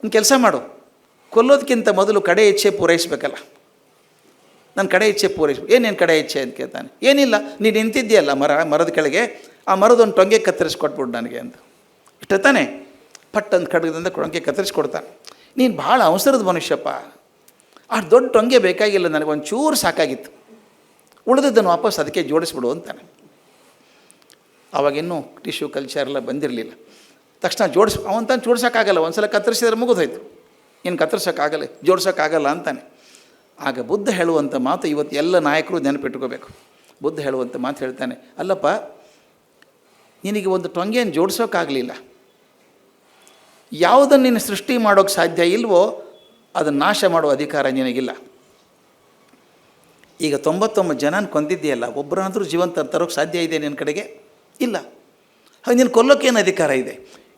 ಒಂದು ಕೆಲಸ ಮಾಡು, ಕೊಲ್ಲೋದಕ್ಕಿಂತ ಮೊದಲು ಕಡೆ ಇಚ್ಛೆ ಪೂರೈಸಬೇಕಲ್ಲ. ನನ್ನ ಕಡೆ ಇಚ್ಛೆ ಏನೇನು ಕಡೆ ಇಚ್ಛೆ ಅಂತ ಕೇಳ್ತಾನೆ. ಏನಿಲ್ಲ, ನೀನು ನಿಂತಿದ್ದೀಯಲ್ಲ ಮರದ ಕೆಳಗೆ, ಆ ಮರದೊಂದು ಟೊಂಗೆ ಕತ್ತರಿಸ್ಕೊಟ್ಬಿಡು ನನಗೆ ಅಂತ. ಇಷ್ಟ ತಾನೆ? ಪಟ್ಟಂತ ಖಡ್ಗದಿಂದ ಟೊಂಗೆ ಕತ್ತರಿಸ್ಕೊಡ್ತಾನೆ. ನೀನು ಭಾಳ ಅವಸರದ ಮನುಷ್ಯಪ್ಪ, ಅಷ್ಟು ದೊಡ್ಡ ಟೊಂಗೆ ಬೇಕಾಗಿಲ್ಲ, ನನಗೆ ಒಂದು ಚೂರು ಸಾಕಾಗಿತ್ತು, ಉಳಿದದ್ದನ್ನು ವಾಪಸ್ ಅದಕ್ಕೆ ಜೋಡಿಸ್ಬಿಡು ಅಂತಾನೆ. ಅವಾಗಿನ್ನೂ ಟಿಶ್ಯೂ ಕಲ್ಚರ್ ಎಲ್ಲ ಬಂದಿರಲಿಲ್ಲ. ತಕ್ಷಣ ಅವಂತಾನು ಜೋಡ್ಸೋಕ್ಕಾಗಲ್ಲ, ಒಂದು ಸಲ ಕತ್ತರಿಸಿದ್ರೆ ಮುಗಿದೋಯ್ತು, ಇನ್ನು ಕತ್ತರಿಸೋಕ್ಕಾಗಲ್ಲ, ಜೋಡ್ಸೋಕ್ಕಾಗಲ್ಲ ಅಂತಾನೆ. ಆಗ ಬುದ್ಧ ಹೇಳುವಂಥ ಮಾತು ಇವತ್ತು ಎಲ್ಲ ನಾಯಕರು ನೆನಪಿಟ್ಕೋಬೇಕು. ಬುದ್ಧ ಹೇಳುವಂಥ ಮಾತು ಹೇಳ್ತಾನೆ, ಅಲ್ಲಪ್ಪ ನಿನಗೆ ಒಂದು ಟೊಂಗೆಯನ್ನು ಜೋಡಿಸೋಕ್ಕಾಗಲಿಲ್ಲ, ಯಾವುದನ್ನು ನೀನು ಸೃಷ್ಟಿ ಮಾಡೋಕ್ಕೆ ಸಾಧ್ಯ ಇಲ್ವೋ ಅದನ್ನು ನಾಶ ಮಾಡುವ ಅಧಿಕಾರ ನಿನಗಿಲ್ಲ. ಈಗ 99 ಜನನ ಕೊಂದಿದ್ದೀಯಲ್ಲ, ಒಬ್ಬರಾದರೂ ಜೀವಂತ ತರೋಕ್ಕೆ ಸಾಧ್ಯ ಇದೆ ನಿನ್ನ ಕಡೆಗೆ? ಇಲ್ಲ. ಹಾಗೆ ನೀನು ಕೊಲ್ಲೋಕ್ಕೇನು ಅಧಿಕಾರ ಇದೆ?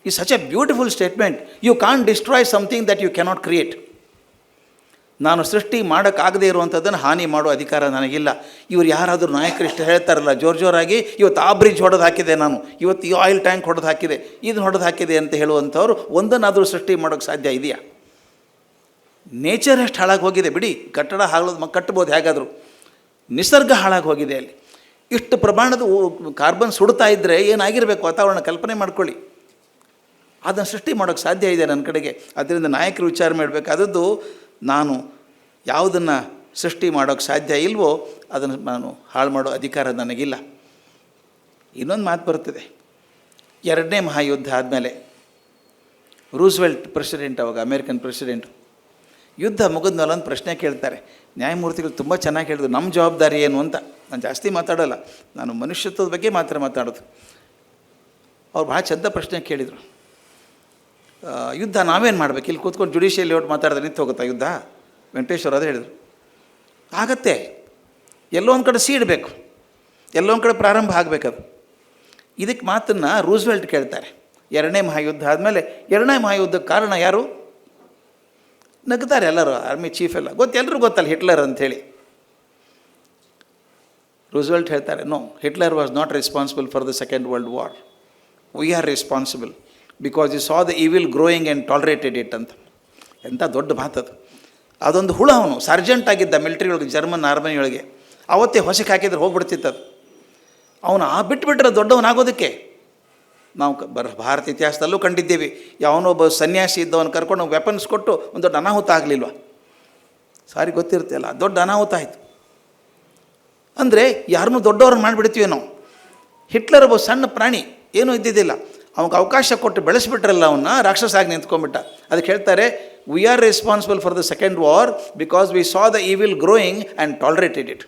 ಈ such a beautiful statement. You can't destroy something that you cannot create. ನಾನು ಸೃಷ್ಟಿ ಮಾಡೋಕ್ಕಾಗದೇ ಇರುವಂಥದ್ದನ್ನು ಹಾನಿ ಮಾಡೋ ಅಧಿಕಾರ ನನಗಿಲ್ಲ. ಇವ್ರು ಯಾರಾದರೂ ನಾಯಕರು ಇಷ್ಟು ಹೇಳ್ತಾರಲ್ಲ ಜೋರಾಗಿ, ಇವತ್ತು ಆ ಬ್ರಿಡ್ಜ್ ಹೊಡೆದು ಹಾಕಿದೆ ನಾನು, ಇವತ್ತು ಈ ಆಯಿಲ್ ಟ್ಯಾಂಕ್ ಹೊಡೆದು ಹಾಕಿದೆ, ಇದನ್ನು ಹೊಡೆದು ಹಾಕಿದೆ ಅಂತ ಹೇಳುವಂಥವ್ರು ಒಂದನ್ನಾದರೂ ಸೃಷ್ಟಿ ಮಾಡೋಕ್ಕೆ ಸಾಧ್ಯ ಇದೆಯಾ? ನೇಚರ್ ಎಷ್ಟು ಹಾಳಾಗಿ ಹೋಗಿದೆ ಬಿಡಿ, ಕಟ್ಟಡ ಕಟ್ಬೋದು ಹೇಗಾದರೂ, ನಿಸರ್ಗ ಹಾಳಾಗಿ ಹೋಗಿದೆ. ಅಲ್ಲಿ ಇಷ್ಟು ಪ್ರಮಾಣದ ಕಾರ್ಬನ್ ಸುಡ್ತಾ ಇದ್ದರೆ ಏನಾಗಿರಬೇಕು ವಾತಾವರಣ ಕಲ್ಪನೆ ಮಾಡ್ಕೊಳ್ಳಿ. ಅದನ್ನು ಸೃಷ್ಟಿ ಮಾಡೋಕ್ಕೆ ಸಾಧ್ಯ ಇದೆ ನನ್ನ ಕಡೆಗೆ. ಅದರಿಂದ ನಾಯಕರು ವಿಚಾರ ಮಾಡಬೇಕಾದದ್ದು, ನಾನು ಯಾವುದನ್ನು ಸೃಷ್ಟಿ ಮಾಡೋಕ್ಕೆ ಸಾಧ್ಯ ಇಲ್ವೋ ಅದನ್ನು ನಾನು ಹಾಳು ಮಾಡೋ ಅಧಿಕಾರ ನನಗಿಲ್ಲ. ಇನ್ನೊಂದು ಮಾತು ಬರ್ತದೆ, 2ನೇ ಮಹಾಯುದ್ಧ ಆದಮೇಲೆ ರೂಸ್ವೆಲ್ಟ್ ಪ್ರೆಸಿಡೆಂಟ್, ಅವಾಗ ಅಮೇರಿಕನ್ ಪ್ರೆಸಿಡೆಂಟು, ಯುದ್ಧ ಮುಗಿದ್ಮೇಲೆ ಒಂದು ಪ್ರಶ್ನೆ ಕೇಳ್ತಾರೆ. ನ್ಯಾಯಮೂರ್ತಿಗಳು ತುಂಬ ಚೆನ್ನಾಗಿ ಹೇಳಿದ್ರು, ನಮ್ಮ ಜವಾಬ್ದಾರಿ ಏನು ಅಂತ. ನಾನು ಜಾಸ್ತಿ ಮಾತಾಡೋಲ್ಲ, ನಾನು ಮನುಷ್ಯತ್ವದ ಬಗ್ಗೆ ಮಾತ್ರ ಮಾತಾಡೋದು. ಅವ್ರು ಭಾಳ ಚಂದ ಪ್ರಶ್ನೆ ಕೇಳಿದರು, ಯುದ್ಧ ನಾವೇನು ಮಾಡಬೇಕು? ಇಲ್ಲಿ ಕೂತ್ಕೊಂಡು ಜುಡಿಷಿಯಲ್ ಲೇಔಟ್ ಮಾತಾಡಿದ್ರೆ ನಿಂತು ಹೋಗುತ್ತಾ ಯುದ್ಧ? ವೆಂಕಟೇಶ್ವರ ಅದೇ ಹೇಳಿದರು, ಆಗತ್ತೆ. ಎಲ್ಲೋ ಒಂದು ಕಡೆ ಸೀಡಬೇಕು, ಎಲ್ಲೋ ಒಂದು ಕಡೆ ಪ್ರಾರಂಭ ಆಗಬೇಕದು. ಇದಕ್ಕೆ ಮಾತನ್ನು ರೂಸ್ವೆಲ್ಟ್ ಕೇಳ್ತಾರೆ. 2ನೇ ಮಹಾಯುದ್ಧ ಆದಮೇಲೆ 2ನೇ ಮಹಾಯುದ್ಧಕ್ಕೆ ಕಾರಣ ಯಾರು? ನಗ್ತಾರೆ ಎಲ್ಲರೂ, ಆರ್ಮಿ ಚೀಫ್ ಎಲ್ಲ ಎಲ್ಲರಿಗೂ ಗೊತ್ತಲ್ಲ ಹಿಟ್ಲರ್ ಅಂಥೇಳಿ. ರೂಸ್ವೆಲ್ಟ್ ಹೇಳ್ತಾರೆ, no, Hitler was not responsible for the second world war. We are responsible because you saw the evil growing and tolerated it ಅಂತ. ಎಂಥ ದೊಡ್ಡ ಮಾತದು. ಅದೊಂದು ಹುಳ, ಅವನು ಸರ್ಜೆಂಟ್ ಆಗಿದ್ದ ಮಿಲಿಟ್ರಿ ಒಳಗೆ, ಜರ್ಮನ್ ಆರ್ಮಿಯೊಳಗೆ. ಅವತ್ತೇ ಹೊಸಕ್ಕೆ ಹಾಕಿದ್ರೆ ಹೋಗ್ಬಿಡ್ತಿತ್ತದು. ಅವನು ಬಿಟ್ಟುಬಿಟ್ರೆ ದೊಡ್ಡವನಾಗೋದಕ್ಕೆ. ನಾವು ಭಾರತ ಇತಿಹಾಸದಲ್ಲೂ ಕಂಡಿದ್ದೇವೆ, ಯಾವನೊಬ್ಬ ಸನ್ಯಾಸಿ ಇದ್ದವನು ಕರ್ಕೊಂಡು ವೆಪನ್ಸ್ ಕೊಟ್ಟು ಒಂದು ದೊಡ್ಡ ಅನಾಹುತ ಆಗಲಿಲ್ವ? ಸಾರಿ ಗೊತ್ತಿರ್ತಿಲ್ಲ, ದೊಡ್ಡ ಅನಾಹುತ ಆಯಿತು. ಅಂದರೆ ಯಾರನ್ನೂ ದೊಡ್ಡವ್ರನ್ನ ಮಾಡಿಬಿಡ್ತೀವಿ ನಾವು. ಹಿಟ್ಲರ್ ಒಬ್ಬ ಸಣ್ಣ ಪ್ರಾಣಿ, ಏನೂ ಇದ್ದಿದ್ದಿಲ್ಲ, ಅವಾಗ ಅವಕಾಶ ಕೊಟ್ಟು ಬೆಳೆಸ್ಬಿಟ್ರಲ್ಲ ಅವನ್ನ, ರಾಕ್ಷಸ ಆಗಿ ನಿಂತ್ಕೊಂಡ್ಬಿಟ್ಟ. ಅದಕ್ಕೆ ಹೇಳ್ತಾರೆ, V are responsible for the second war because we saw the evil growing and tolerated it.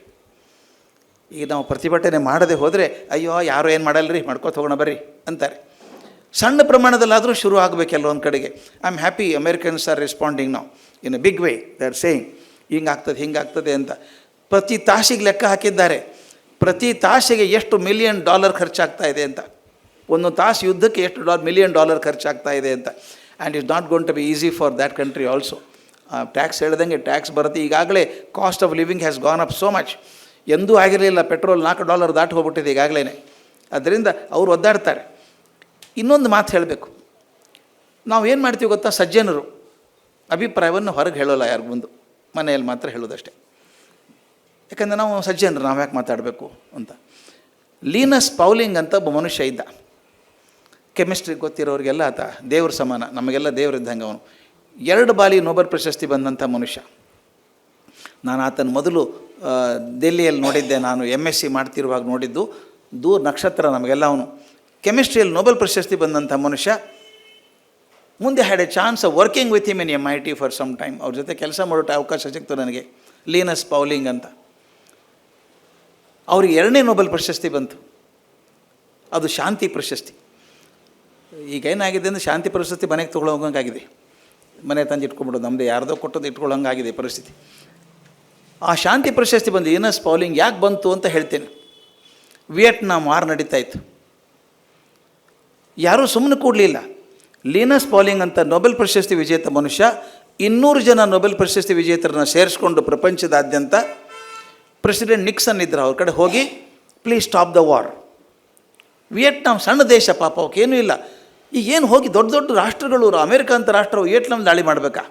ಈಗ ನಾವು ಪ್ರತಿಭಟನೆ ಮಾಡದೆ ಹೋದರೆ, ಅಯ್ಯೋ ಯಾರು ಏನು ಮಾಡಲ್ರಿ, ಮಾಡ್ಕೋತ ಹೋಗೋಣ ಬರ್ರಿ ಅಂತಾರೆ. ಸಣ್ಣ ಪ್ರಮಾಣದಲ್ಲಾದರೂ ಶುರು ಆಗಬೇಕೆಲ್ಲ ಒಂದು ಕಡೆಗೆ. I am happy Americans are responding ನಾವು in a big way. They are saying ಹಿಂಗಾಗ್ತದೆ ಹಿಂಗಾಗ್ತದೆ ಅಂತ. ಪ್ರತಿ ತಾಸಿಗೆ ಲೆಕ್ಕ ಹಾಕಿದ್ದಾರೆ, ಪ್ರತಿ ತಾಸಿಗೆ ಎಷ್ಟು $1 ಮಿಲಿಯನ್ ಖರ್ಚಾಗ್ತಾ ಇದೆ ಅಂತ. ಒಂದು ತಾಸು ಯುದ್ಧಕ್ಕೆ ಎಷ್ಟು $1 ಮಿಲಿಯನ್ ಖರ್ಚಾಗ್ತಾ ಇದೆ ಅಂತ. And it's not gonna be easy for that country also. Tax ಹೇಳ್ದಂಗೆ ಟ್ಯಾಕ್ಸ್ ಬರುತ್ತೆ. ಈಗಾಗಲೇ cost of living has gone up so much. ಎಂದೂ ಆಗಿರಲಿಲ್ಲ, ಪೆಟ್ರೋಲ್ $4 ದಾಟಿ ಹೋಗ್ಬಿಟ್ಟಿದೆ ಈಗಾಗಲೇ. ಅದರಿಂದ ಅವರು ಒದ್ದಾಡ್ತಾರೆ. ಇನ್ನೊಂದು ಮಾತು ಹೇಳಬೇಕು, ನಾವು ಏನು ಮಾಡ್ತೀವಿ ಗೊತ್ತಾ, ಸಜ್ಜನರು ಅಭಿಪ್ರಾಯವನ್ನು ಹೊರಗೆ ಹೇಳೋಲ್ಲ ಯಾರಿಗೂ ಮುಂದೆ, ಮನೆಯಲ್ಲಿ ಮಾತ್ರ ಹೇಳೋದಷ್ಟೇ. ಯಾಕಂದರೆ ನಾವು ಸಜ್ಜನರು, ನಾವು ಯಾಕೆ ಮಾತಾಡಬೇಕು ಅಂತ. ಲೀನಸ್ ಪೌಲಿಂಗ್ ಅಂತ ಒಬ್ಬ ಮನುಷ್ಯ ಇದ್ದ. ಕೆಮಿಸ್ಟ್ರಿ ಗೊತ್ತಿರೋರಿಗೆಲ್ಲ ಆತ ದೇವ್ರ ಸಮಾನ, ನಮಗೆಲ್ಲ ದೇವರಿದ್ದಂಗೆ ಅವನು. 2 ಬಾರಿ ನೊಬೆಲ್ ಪ್ರಶಸ್ತಿ ಬಂದಂಥ ಮನುಷ್ಯ. ನಾನು ಆತನ ಮೊದಲು ದೆಹಲಿಯಲ್ಲಿ ನೋಡಿದ್ದೆ, ನಾನು MSc ಮಾಡ್ತಿರುವಾಗ ನೋಡಿದ್ದು. ದೂರ ನಕ್ಷತ್ರ ನಮಗೆಲ್ಲ ಅವನು. ಕೆಮಿಸ್ಟ್ರಿಯಲ್ಲಿ ನೊಬೆಲ್ ಪ್ರಶಸ್ತಿ ಬಂದಂಥ ಮನುಷ್ಯ. ಮುಂದೆ had a chance of working with him in MIT for some time. ಅವ್ರ ಜೊತೆ ಕೆಲಸ ಮಾಡೋಕ್ಕೆ ಅವಕಾಶ ಸಿಕ್ತು ನನಗೆ, ಲೀನಸ್ ಪೌಲಿಂಗ್ ಅಂತ. ಅವ್ರಿಗೆ 2ನೇ ನೊಬೆಲ್ ಪ್ರಶಸ್ತಿ ಬಂತು, ಅದು ಶಾಂತಿ ಪ್ರಶಸ್ತಿ. ಈಗ ಏನಾಗಿದೆ ಅಂದರೆ, ಶಾಂತಿ ಪ್ರಶಸ್ತಿ ಮನೆಗೆ ತೊಗೊಳ್ಳೋಂಗಾಗಿದೆ, ಮನೆ ತಂದು ಇಟ್ಕೊಂಡ್ಬಿಡೋದು, ನಮ್ಮದೇ ಯಾರ್ದೋ ಕೊಟ್ಟದ್ದು ಇಟ್ಕೊಳ್ಳೋಂಗಾಗಿದೆ ಪರಿಸ್ಥಿತಿ. ಆ ಶಾಂತಿ ಪ್ರಶಸ್ತಿ ಬಂದು ಲೀನಸ್ ಪೌಲಿಂಗ್ ಯಾಕೆ ಬಂತು ಅಂತ ಹೇಳ್ತೇನೆ. ವಿಯೆಟ್ನಾಂ ವಾರ್ ನಡೀತಾ ಇತ್ತು, ಯಾರೂ ಸುಮ್ಮನೆ ಕೂಡಲಿಲ್ಲ. ಲೀನಸ್ ಪೌಲಿಂಗ್ ಅಂತ ನೊಬೆಲ್ ಪ್ರಶಸ್ತಿ ವಿಜೇತ ಮನುಷ್ಯ 200 ಜನ ನೊಬೆಲ್ ಪ್ರಶಸ್ತಿ ವಿಜೇತರನ್ನು ಸೇರಿಸ್ಕೊಂಡು ವಿಯೆಟ್ನಾಂ ಸಣ್ಣ ದೇಶ ಪಾಪ, ಅವಕ್ಕೇನೂ ಇಲ್ಲ. ಈಗ ಏನು ಹೋಗಿ ದೊಡ್ಡ ದೊಡ್ಡ ರಾಷ್ಟ್ರಗಳು, ಅಮೇರಿಕ ಅಂತ ರಾಷ್ಟ್ರವು ವಿಯೆಟ್ನಾಂ ದಾಳಿ ಮಾಡಬೇಕಾ?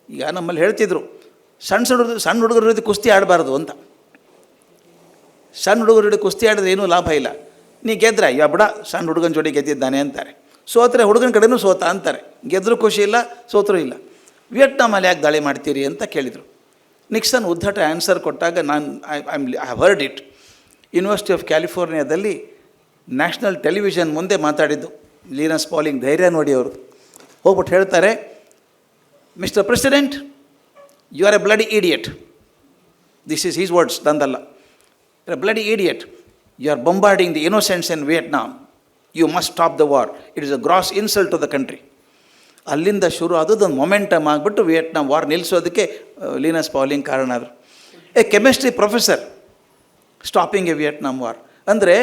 ಈಗ ನಮ್ಮಲ್ಲಿ ಹೇಳ್ತಿದ್ರು ಸಣ್ಣ ಹುಡುಗರ ಜೊತೆ ಕುಸ್ತಿ ಆಡಬಾರ್ದು ಅಂತ. ಸಣ್ಣ ಹುಡುಗರ ಜೊತೆ ಕುಸ್ತಿ ಆಡಿದ್ರೆ ಏನೂ ಲಾಭ ಇಲ್ಲ. ನೀ ಗೆದ್ರೆ ಯಾ ಬಿಡ, ಸಣ್ಣ ಹುಡುಗನ ಜೋಡಿ ಗೆದ್ದಿದ್ದಾನೆ ಅಂತಾರೆ. ಸೋತ್ರೆ ಹುಡುಗನ ಕಡೆನೂ ಸೋತ ಅಂತಾರೆ. ಗೆದ್ದರೂ ಖುಷಿ ಇಲ್ಲ, ಸೋತರೂ ಇಲ್ಲ. ವಿಯೆಟ್ನಾಮಲ್ಲಿ ಯಾಕೆ ದಾಳಿ ಮಾಡ್ತೀರಿ ಅಂತ ಕೇಳಿದರು. ನಿಕ್ಸನ್ ಉದ್ದಟ ಆನ್ಸರ್ ಕೊಟ್ಟಾಗ I have heard it. University of ಕ್ಯಾಲಿಫೋರ್ನಿಯಾದಲ್ಲಿ ನ್ಯಾಷನಲ್ ಟೆಲಿವಿಷನ್ ಮುಂದೆ ಮಾತಾಡಿದ್ದು. ಲೀನಸ್ ಪಾಲಿಂಗ್ ಧೈರ್ಯ ನೋಡಿ ಅವರು ಹೋಗ್ಬಿಟ್ಟು ಹೇಳ್ತಾರೆ, mister president, you are a bloody idiot. This is his words, ತಂದಲ್ಲ. You are a bloody idiot. You are bombarding the innocents in Vietnam. You must stop the war. It is a gross insult to the country. ಅಲ್ಲಿಂದ ಶುರು ಆದದ್ದು momentum ಆಗಿಬಿಟ್ಟು Vietnam war ನಿಲ್ಲಿಸೋದಕ್ಕೆ Linus ಪಾಲಿಂಗ್ ಕಾರಣ ಆದರು. A chemistry professor stopping A Vietnam war. ಅಂದರೆ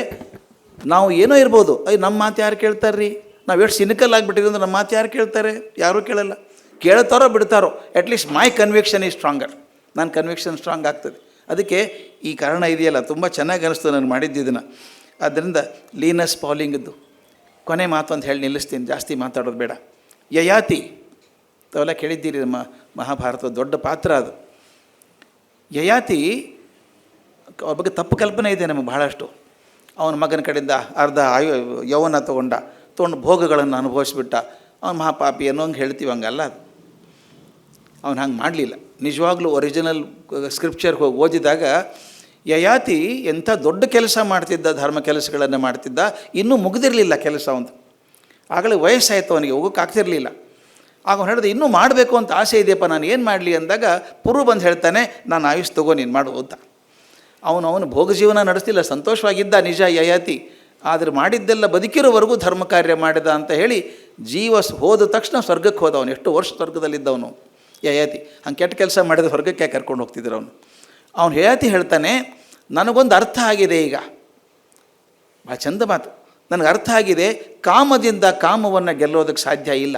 ನಾವು ಏನೋ ಇರ್ಬೋದು, ನಮ್ಮ ಮಾತು ಯಾರು ಕೇಳ್ತಾರೆ ರೀ, ನಾವು ಎಷ್ಟು ಸಿನಿಕಲ್ ಆಗಿಬಿಟ್ಟಿದ್ವಿ ಅಂದ್ರೆ ನಮ್ಮ ಮಾತು ಯಾರು ಕೇಳ್ತಾರೆ? ಯಾರೂ ಕೇಳಲ್ಲ. ಕೇಳ್ತಾರೋ ಬಿಡ್ತಾರೋ, at least my conviction is stronger. ನನ್ನ ಕನ್ವಿಕ್ಷನ್ ಸ್ಟ್ರಾಂಗ್ ಆಗ್ತದೆ. ಅದಕ್ಕೆ ಈ ಕಾರಣ ಇದೆಯಲ್ಲ, ತುಂಬ ಚೆನ್ನಾಗಿ ಅನಿಸ್ತು ನಾನು ಮಾಡಿದ್ದು ಇದನ್ನು. ಆದ್ದರಿಂದ ಲೀನಸ್ ಪಾಲಿಂಗದ್ದು ಕೊನೆ ಮಾತು ಅಂತ ಹೇಳಿ ನಿಲ್ಲಿಸ್ತೀನಿ, ಜಾಸ್ತಿ ಮಾತಾಡೋದು ಬೇಡ. ಯಯಾತಿ ತಾವೆಲ್ಲ ಕೇಳಿದ್ದೀರಿ, ನಮ್ಮ ಮಹಾಭಾರತದ ದೊಡ್ಡ ಪಾತ್ರ ಅದು. ಯಯಾತಿ ಅವ್ರ ಬಗ್ಗೆ ತಪ್ಪು ಕಲ್ಪನೆ ಇದೆ ನಮಗೆ ಬಹಳಷ್ಟು. ಅವನ ಮಗನ ಕಡೆಯಿಂದ ಅರ್ಧ ಯೌವನ ತೊಗೊಂಡು ಭೋಗಗಳನ್ನು ಅನುಭವಿಸ್ಬಿಟ್ಟ, ಅವನು ಮಹಾಪಾಪಿ ಅನ್ನೋಂಗೆ ಹೇಳ್ತೀವಿ. ಹಂಗಲ್ಲ ಅದು. ಅವನು ಹಂಗೆ ಮಾಡಲಿಲ್ಲ. ನಿಜವಾಗ್ಲೂ ಒರಿಜಿನಲ್ ಸ್ಕ್ರಿಪ್ಚರ್ ಹೋಗಿ ಓದಿದಾಗ ಯಯಾತಿ ಎಂಥ ದೊಡ್ಡ ಕೆಲಸ ಮಾಡ್ತಿದ್ದ, ಧರ್ಮ ಕೆಲಸಗಳನ್ನು ಮಾಡ್ತಿದ್ದ. ಇನ್ನೂ ಮುಗಿದಿರಲಿಲ್ಲ ಕೆಲಸ ಒಂದು. ಆಗಲೇ ವಯಸ್ಸಾಯಿತು ಅವನಿಗೆ, ಹೋಗೋಕ್ಕಾಗ್ತಿರ್ಲಿಲ್ಲ. ಆಗ ಅವನು ಹೇಳಿದ, ಇನ್ನೂ ಮಾಡಬೇಕು ಅಂತ ಆಸೆ ಇದೆಯಪ್ಪ, ನಾನು ಏನು ಮಾಡಲಿ ಅಂದಾಗ ಪುರು ಬಂದು ಹೇಳ್ತಾನೆ, ನಾನು ಆಯುಷ್ ತಗೋ ನೀನು ಮಾಡು ಅಂತ. ಅವನು ಭೋಗ ಜೀವನ ನಡೆಸ್ತಿಲ್ಲ, ಸಂತೋಷವಾಗಿದ್ದ ನಿಜ ಯಯಾತಿ. ಆದರೆ ಮಾಡಿದ್ದೆಲ್ಲ ಬದುಕಿರೋವರೆಗೂ ಧರ್ಮ ಕಾರ್ಯ ಮಾಡಿದ ಅಂತ ಹೇಳಿ ಜೀವ ಹೋದ ತಕ್ಷಣ ಸ್ವರ್ಗಕ್ಕೆ ಹೋದ. ಅವನು ಎಷ್ಟು ವರ್ಷ ಸ್ವರ್ಗದಲ್ಲಿದ್ದವನು ಯಯಾತಿ. ಹಂಗೆ ಕೆಟ್ಟ ಕೆಲಸ ಮಾಡಿದ ಸ್ವರ್ಗಕ್ಕೆ ಕರ್ಕೊಂಡು ಹೋಗ್ತಿದ್ರು ಅವನು ಯಯಾತಿ ಹೇಳ್ತಾನೆ, ನನಗೊಂದು ಅರ್ಥ ಆಗಿದೆ ಈಗ. ಭಾಳ ಚಂದ ಮಾತು. ನನಗೆ ಅರ್ಥ ಆಗಿದೆ, ಕಾಮದಿಂದ ಕಾಮವನ್ನು ಗೆಲ್ಲೋದಕ್ಕೆ ಸಾಧ್ಯ ಇಲ್ಲ.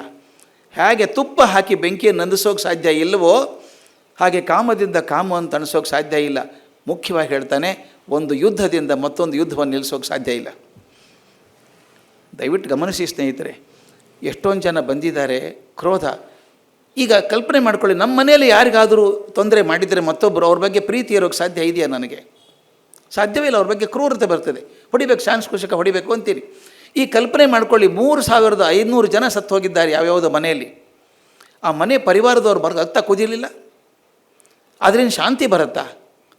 ಹೇಗೆ ತುಪ್ಪ ಹಾಕಿ ಬೆಂಕಿಯನ್ನು ನಂದಿಸೋಕೆ ಸಾಧ್ಯ ಇಲ್ಲವೋ ಹಾಗೆ ಕಾಮದಿಂದ ಕಾಮವನ್ನು ತಣಿಸೋಕೆ ಸಾಧ್ಯ ಇಲ್ಲ. ಮುಖ್ಯವಾಗಿ ಹೇಳ್ತಾನೆ, ಒಂದು ಯುದ್ಧದಿಂದ ಮತ್ತೊಂದು ಯುದ್ಧವನ್ನು ನಿಲ್ಲಿಸೋಕೆ ಸಾಧ್ಯ ಇಲ್ಲ. ದಯವಿಟ್ಟು ಗಮನಿಸಿ ಸ್ನೇಹಿತರೆ, ಎಷ್ಟೊಂದು ಜನ ಬಂದಿದ್ದಾರೆ ಕ್ರೋಧ. ಈಗ ಕಲ್ಪನೆ ಮಾಡ್ಕೊಳ್ಳಿ, ನಮ್ಮ ಮನೆಯಲ್ಲಿ ಯಾರಿಗಾದರೂ ತೊಂದರೆ ಮಾಡಿದರೆ ಮತ್ತೊಬ್ಬರು ಅವ್ರ ಬಗ್ಗೆ ಪ್ರೀತಿ ಇರೋಕ್ಕೆ ಸಾಧ್ಯ ಇದೆಯಾ? ನನಗೆ ಸಾಧ್ಯವೇ ಇಲ್ಲ. ಅವ್ರ ಬಗ್ಗೆ ಕ್ರೂರತೆ ಬರ್ತದೆ. ಹೊಡಿಬೇಕು, ಸಾಂಸ್ಕೃತಿಕ ಹೊಡಿಬೇಕು ಅಂತೀರಿ. ಈ ಕಲ್ಪನೆ ಮಾಡ್ಕೊಳ್ಳಿ, 3500 ಜನ ಸತ್ತು ಹೋಗಿದ್ದಾರೆ ಯಾವ್ಯಾವುದೋ ಮನೆಯಲ್ಲಿ. ಆ ಮನೆ ಪರಿವಾರದವ್ರು ರಕ್ತ ಕುದಿಯಲಿಲ್ಲ, ಅದರಿಂದ ಶಾಂತಿ ಬರುತ್ತಾ?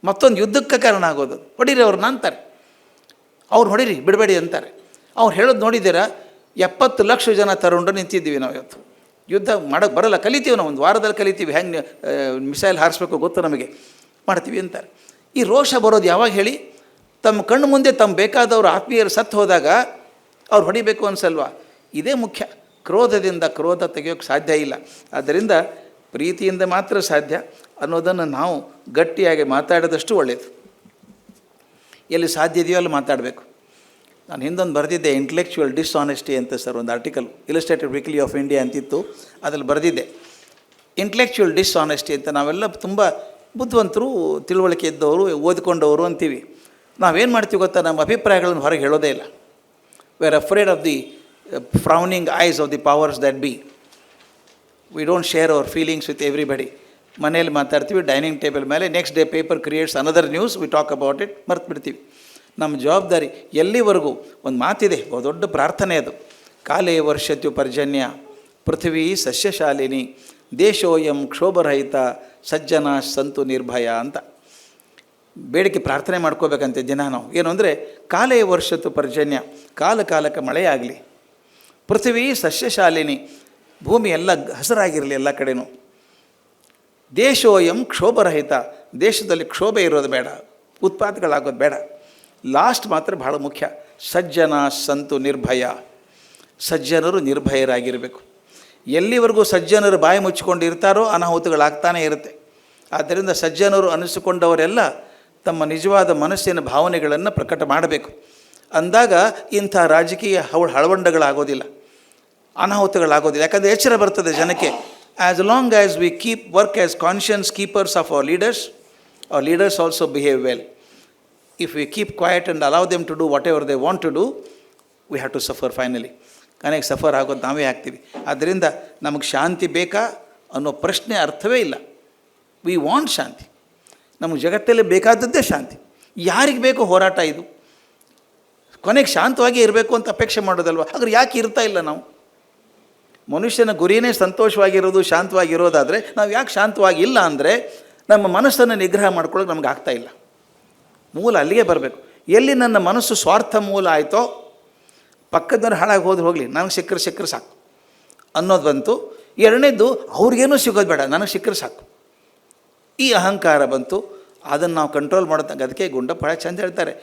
ಮತ್ತೊಂದು ಯುದ್ಧಕ್ಕೆ ಕಾರಣ ಆಗೋದು. ಹೊಡೀರಿ ಅವ್ರನ್ನ ಅಂತಾರೆ, ಅವ್ರು ಹೊಡೀರಿ ಬಿಡಬೇಡಿ ಅಂತಾರೆ. ಅವ್ರು ಹೇಳೋದು ನೋಡಿದ್ದೀರಾ? 70 ಲಕ್ಷ ಜನ ತಗೊಂಡು ನಿಂತಿದ್ದೀವಿ ನಾವು ಇವತ್ತು. ಯುದ್ಧ ಮಾಡೋಕ್ಕೆ ಬರೋಲ್ಲ, ಕಲಿತೀವಿ ನಾವು, ಒಂದು ವಾರದಲ್ಲಿ ಕಲಿತೀವಿ ಹೆಂಗೆ ಮಿಸೈಲ್ ಹಾರಿಸ್ಬೇಕು ಗೊತ್ತು ನಮಗೆ, ಮಾಡ್ತೀವಿ ಅಂತಾರೆ. ಈ ರೋಷ ಬರೋದು ಯಾವಾಗ ಹೇಳಿ? ತಮ್ಮ ಕಣ್ಣು ಮುಂದೆ ತಮ್ಮ ಬೇಕಾದವರು ಆತ್ಮೀಯರು ಸತ್ತು ಹೋದಾಗ ಅವ್ರು ಹೊಡಿಬೇಕು ಅನ್ಸಲ್ವಾ? ಇದೇ ಮುಖ್ಯ. ಕ್ರೋಧದಿಂದ ಕ್ರೋಧ ತೆಗೆಯೋಕ್ಕೆ ಸಾಧ್ಯ ಇಲ್ಲ. ಆದ್ದರಿಂದ ಪ್ರೀತಿಯಿಂದ ಮಾತ್ರ ಸಾಧ್ಯ ಅನ್ನೋದನ್ನು ನಾವು ಗಟ್ಟಿಯಾಗಿ ಮಾತಾಡಿದಷ್ಟು ಒಳ್ಳೆಯದು. ಎಲ್ಲಿ ಸಾಧ್ಯ ಇದೆಯೋ ಅಲ್ಲಿ ಮಾತಾಡಬೇಕು. ನಾನು ಹಿಂದೊಂದು ಬರೆದಿದ್ದೆ, ಇಂಟೆಲೆಕ್ಚುವಲ್ ಡಿಸ್ಆನೆಸ್ಟಿ ಅಂತ ಸರ್, ಒಂದು ಆರ್ಟಿಕಲ್ ಇಲಸ್ಟ್ರೇಟೆಡ್ ವೀಕ್ಲಿ ಆಫ್ ಇಂಡಿಯಾ ಅಂತಿತ್ತು, ಅದ್ರಲ್ಲಿ ಬರೆದಿದ್ದೆ. ಇಂಟೆಲೆಕ್ಚುವಲ್ ಡಿಸ್ಆನೆಸ್ಟಿ ಅಂತ. ನಾವೆಲ್ಲ ತುಂಬ ಬುದ್ಧಿವಂತರು, ತಿಳುವಳಿಕೆ ಇದ್ದವರು, ಓದಿಕೊಂಡವರು ಅಂತೀವಿ. ನಾವೇನು ಮಾಡ್ತೀವಿ ಗೊತ್ತಾ? ನಮ್ಮ ಅಭಿಪ್ರಾಯಗಳನ್ನು ಹೊರಗೆ ಹೇಳೋದೇ ಇಲ್ಲ. We are afraid of the frowning eyes of the powers that be. We don't share our feelings with everybody. ಮನೇಲಿ ಮಾತಾಡ್ತೀವಿ, ಡೈನಿಂಗ್ ಟೇಬಲ್ ಮೇಲೆ, next day paper creates another news, we talk about it, ಮರ್ತು ಬಿಡ್ತೀವಿ. ನಮ್ಮ ಜವಾಬ್ದಾರಿ ಎಲ್ಲಿವರೆಗೂ? ಒಂದು ಮಾತಿದೆ, ದೊಡ್ಡ ಪ್ರಾರ್ಥನೆ ಅದು. ಕಾಲೇ ವರ್ಷತ್ಯು ಪರ್ಜನ್ಯ ಪೃಥ್ವೀ ಸಸ್ಯಶಾಲಿನಿ ದೇಶೋಯಂ ಕ್ಷೋಭರಹಿತ ಸಜ್ಜನ ಸಂತು ನಿರ್ಭಯ ಅಂತ ಬೇಡಿಕೆ ಪ್ರಾರ್ಥನೆ ಮಾಡ್ಕೋಬೇಕಂತೆ ದಿನ ನಾವು. ಏನು ಅಂದರೆ, ಕಾಲೇ ವರ್ಷತ್ತು ಪರ್ಜನ್ಯ, ಕಾಲಕ್ಕೆ ಮಳೆಯಾಗಲಿ. ಪೃಥ್ವೀ ಸಸ್ಯಶಾಲಿನಿ, ಭೂಮಿ ಎಲ್ಲ ಹಸಿರಾಗಿರಲಿ ಎಲ್ಲ ಕಡೆನೂ. ದೇಶೋಯಂ ಕ್ಷೋಭರಹಿತ, ದೇಶದಲ್ಲಿ ಕ್ಷೋಭೆ ಇರೋದು ಬೇಡ, ಉತ್ಪಾದಗಳಾಗೋದು ಬೇಡ. ಲಾಸ್ಟ್ ಮಾತ್ರ ಭಾಳ ಮುಖ್ಯ, ಸಜ್ಜನ ಸಂತು ನಿರ್ಭಯ, ಸಜ್ಜನರು ನಿರ್ಭಯರಾಗಿರಬೇಕು. ಎಲ್ಲಿವರೆಗೂ ಸಜ್ಜನರು ಬಾಯಿ ಮುಚ್ಚಿಕೊಂಡು ಇರ್ತಾರೋ ಅನಾಹುತಗಳಾಗ್ತಾನೇ ಇರುತ್ತೆ. ಆದ್ದರಿಂದ ಸಜ್ಜನರು ಅನಿಸಿಕೊಂಡವರೆಲ್ಲ ತಮ್ಮ ನಿಜವಾದ ಮನಸ್ಸಿನ ಭಾವನೆಗಳನ್ನು ಪ್ರಕಟ ಮಾಡಬೇಕು. ಅಂದಾಗ ಇಂಥ ರಾಜಕೀಯ ಹಳವಂಡಗಳಾಗೋದಿಲ್ಲ, ಅನಾಹುತಗಳಾಗೋದಿಲ್ಲ. ಯಾಕಂದರೆ ಎಚ್ಚರ ಬರ್ತದೆ ಜನಕ್ಕೆ. As long as we keep work as conscience keepers of our leaders also behave well. If we keep quiet and allow them to do whatever they want to do, we have to suffer finally. ಕೊನೆಗೆ suffer ಆಗೋದು ನಾವೇ ಆಗ್ತೀವಿ. ಆದ್ದರಿಂದ ನಮಗೆ ಶಾಂತಿ ಬೇಕಾ ಅನ್ನೋ ಪ್ರಶ್ನೆ ಅರ್ಥವೇ ಇಲ್ಲ. ವಿ ವಾಂಟ್ ಶಾಂತಿ. ನಮಗೆ ಜಗತ್ತಲ್ಲಿ ಬೇಕಾದದ್ದೇ ಶಾಂತಿ. ಯಾರಿಗೆ ಬೇಕೋ ಹೋರಾಟ ಇದು? ಕೊನೆಗೆ ಶಾಂತವಾಗಿ ಇರಬೇಕು ಅಂತ ಅಪೇಕ್ಷೆ ಮಾಡೋದಲ್ವ? ಹಾಗಾದ್ರೆ ಯಾಕೆ ಇರ್ತಾ ಇಲ್ಲ ನಾವು? ಮನುಷ್ಯನ ಗುರಿಯೇ ಸಂತೋಷವಾಗಿರೋದು, ಶಾಂತವಾಗಿರೋದಾದರೆ ನಾವು ಯಾಕೆ ಶಾಂತವಾಗಿ ಇಲ್ಲ ಅಂದರೆ ನಮ್ಮ ಮನಸ್ಸನ್ನು ನಿಗ್ರಹ ಮಾಡ್ಕೊಳ್ಳೋಕೆ ನಮ್ಗೆ ಆಗ್ತಾಯಿಲ್ಲ. ಮೂಲ ಅಲ್ಲಿಗೆ ಬರಬೇಕು. ಎಲ್ಲಿ ನನ್ನ ಮನಸ್ಸು ಸ್ವಾರ್ಥ ಮೂಲ ಆಯಿತೋ, ಪಕ್ಕದವ್ರು ಹಾಳಾಗಿ ಹೋಗಲಿ, ನನಗೆ ಸಿಕ್ಕರೆ ಸಾಕು ಅನ್ನೋದು ಬಂತು. ಎರಡನೇದು, ಅವ್ರಿಗೇನೂ ಸಿಗೋದು ಬೇಡ, ನನಗೆ ಸಿಕ್ಕರೆ ಸಾಕು, ಈ ಅಹಂಕಾರ ಬಂತು. ಅದನ್ನು ನಾವು ಕಂಟ್ರೋಲ್ ಮಾಡೋದಾಗ, ಅದಕ್ಕೆ ಗುಂಡಪ್ಪ ಭಾಳ ಚಂದ ಹೇಳ್ತಾರೆ,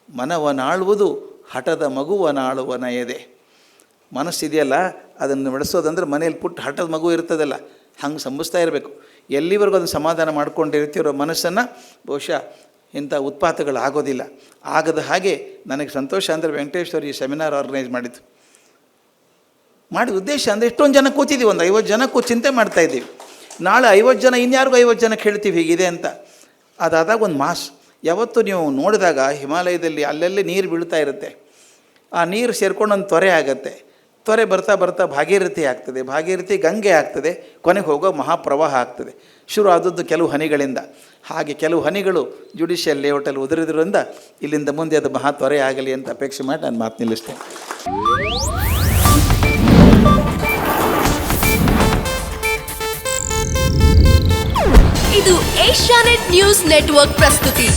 ಮನವನಾಳುವುದು ಹಠದ ಮಗುವನಾಳುವನ ಎದೆ. ಮನಸ್ಸಿದೆಯಲ್ಲ, ಅದನ್ನು ಬೆಳೆಸೋದಂದ್ರೆ ಮನೇಲಿ ಪುಟ್ಟ ಹಠದ ಮಗು ಇರ್ತದಲ್ಲ, ಹಂಗೆ ಸಂಭಿಸ್ತಾ ಇರಬೇಕು. ಎಲ್ಲಿವರೆಗೂ ಅದನ್ನು ಸಮಾಧಾನ ಮಾಡ್ಕೊಂಡಿರ್ತಿರೋ ಮನಸ್ಸನ್ನು ಬಹುಶಃ ಇಂಥ ಉತ್ಪಾತಗಳು ಆಗೋದಿಲ್ಲ. ಆಗದ ಹಾಗೆ ನನಗೆ ಸಂತೋಷ ಅಂದರೆ ವೆಂಕಟೇಶ್ವರ ಈ ಸೆಮಿನಾರ್ ಆರ್ಗನೈಸ್ ಮಾಡಿದ್ದು. ಮಾಡಿದ ಉದ್ದೇಶ ಅಂದರೆ ಎಷ್ಟೊಂದು ಜನ ಕೂತಿದ್ದೀವಿ, ಒಂದು 50 ಜನಕ್ಕೂ ಚಿಂತೆ ಮಾಡ್ತಾಯಿದ್ದೀವಿ. ನಾಳೆ 50 ಜನ ಇನ್ಯಾರಿಗೂ 50 ಜನಕ್ಕೆ ಹೇಳ್ತೀವಿ ಹೀಗಿದೆ ಅಂತ. ಅದಾದಾಗ ಒಂದು ಮಾಸ್. ಯಾವತ್ತೂ ನೀವು ನೋಡಿದಾಗ ಹಿಮಾಲಯದಲ್ಲಿ ಅಲ್ಲೆಲ್ಲಿ ನೀರು ಬೀಳ್ತಾ ಇರುತ್ತೆ, ಆ ನೀರು ಸೇರ್ಕೊಂಡು ಒಂದು ತೊರೆ ಆಗುತ್ತೆ. ತೊರೆ ಬರ್ತಾ ಬರ್ತಾ ಭಾಗೀರಥಿ ಆಗ್ತದೆ, ಭಾಗೀರಥಿ ಗಂಗೆ ಆಗ್ತದೆ, ಕೊನೆಗೆ ಹೋಗೋ ಮಹಾಪ್ರವಾಹ ಆಗ್ತದೆ. ಶುರು ಆದದ್ದು ಕೆಲವು ಹನಿಗಳಿಂದ. ಹಾಗೆ ಕೆಲವು ಹನಿಗಳು ಜುಡಿಷಿಯಲ್ ಲೇಔಟಲ್ಲಿ ಉದುರಿದ್ರಿಂದ ಇಲ್ಲಿಂದ ಮುಂದೆ ಅದು ಮಹಾ ತೊರೆ ಆಗಲಿ ಅಂತ ಅಪೇಕ್ಷೆ ಮಾಡಿ ನಾನು ಮಾತು ನಿಲ್ಲಿಸ್ತೇನೆ. ಇದು ಏಷ್ಯಾನೆಟ್ ನ್ಯೂಸ್ ನೆಟ್ವರ್ಕ್ ಪ್ರಸ್ತುತಿ.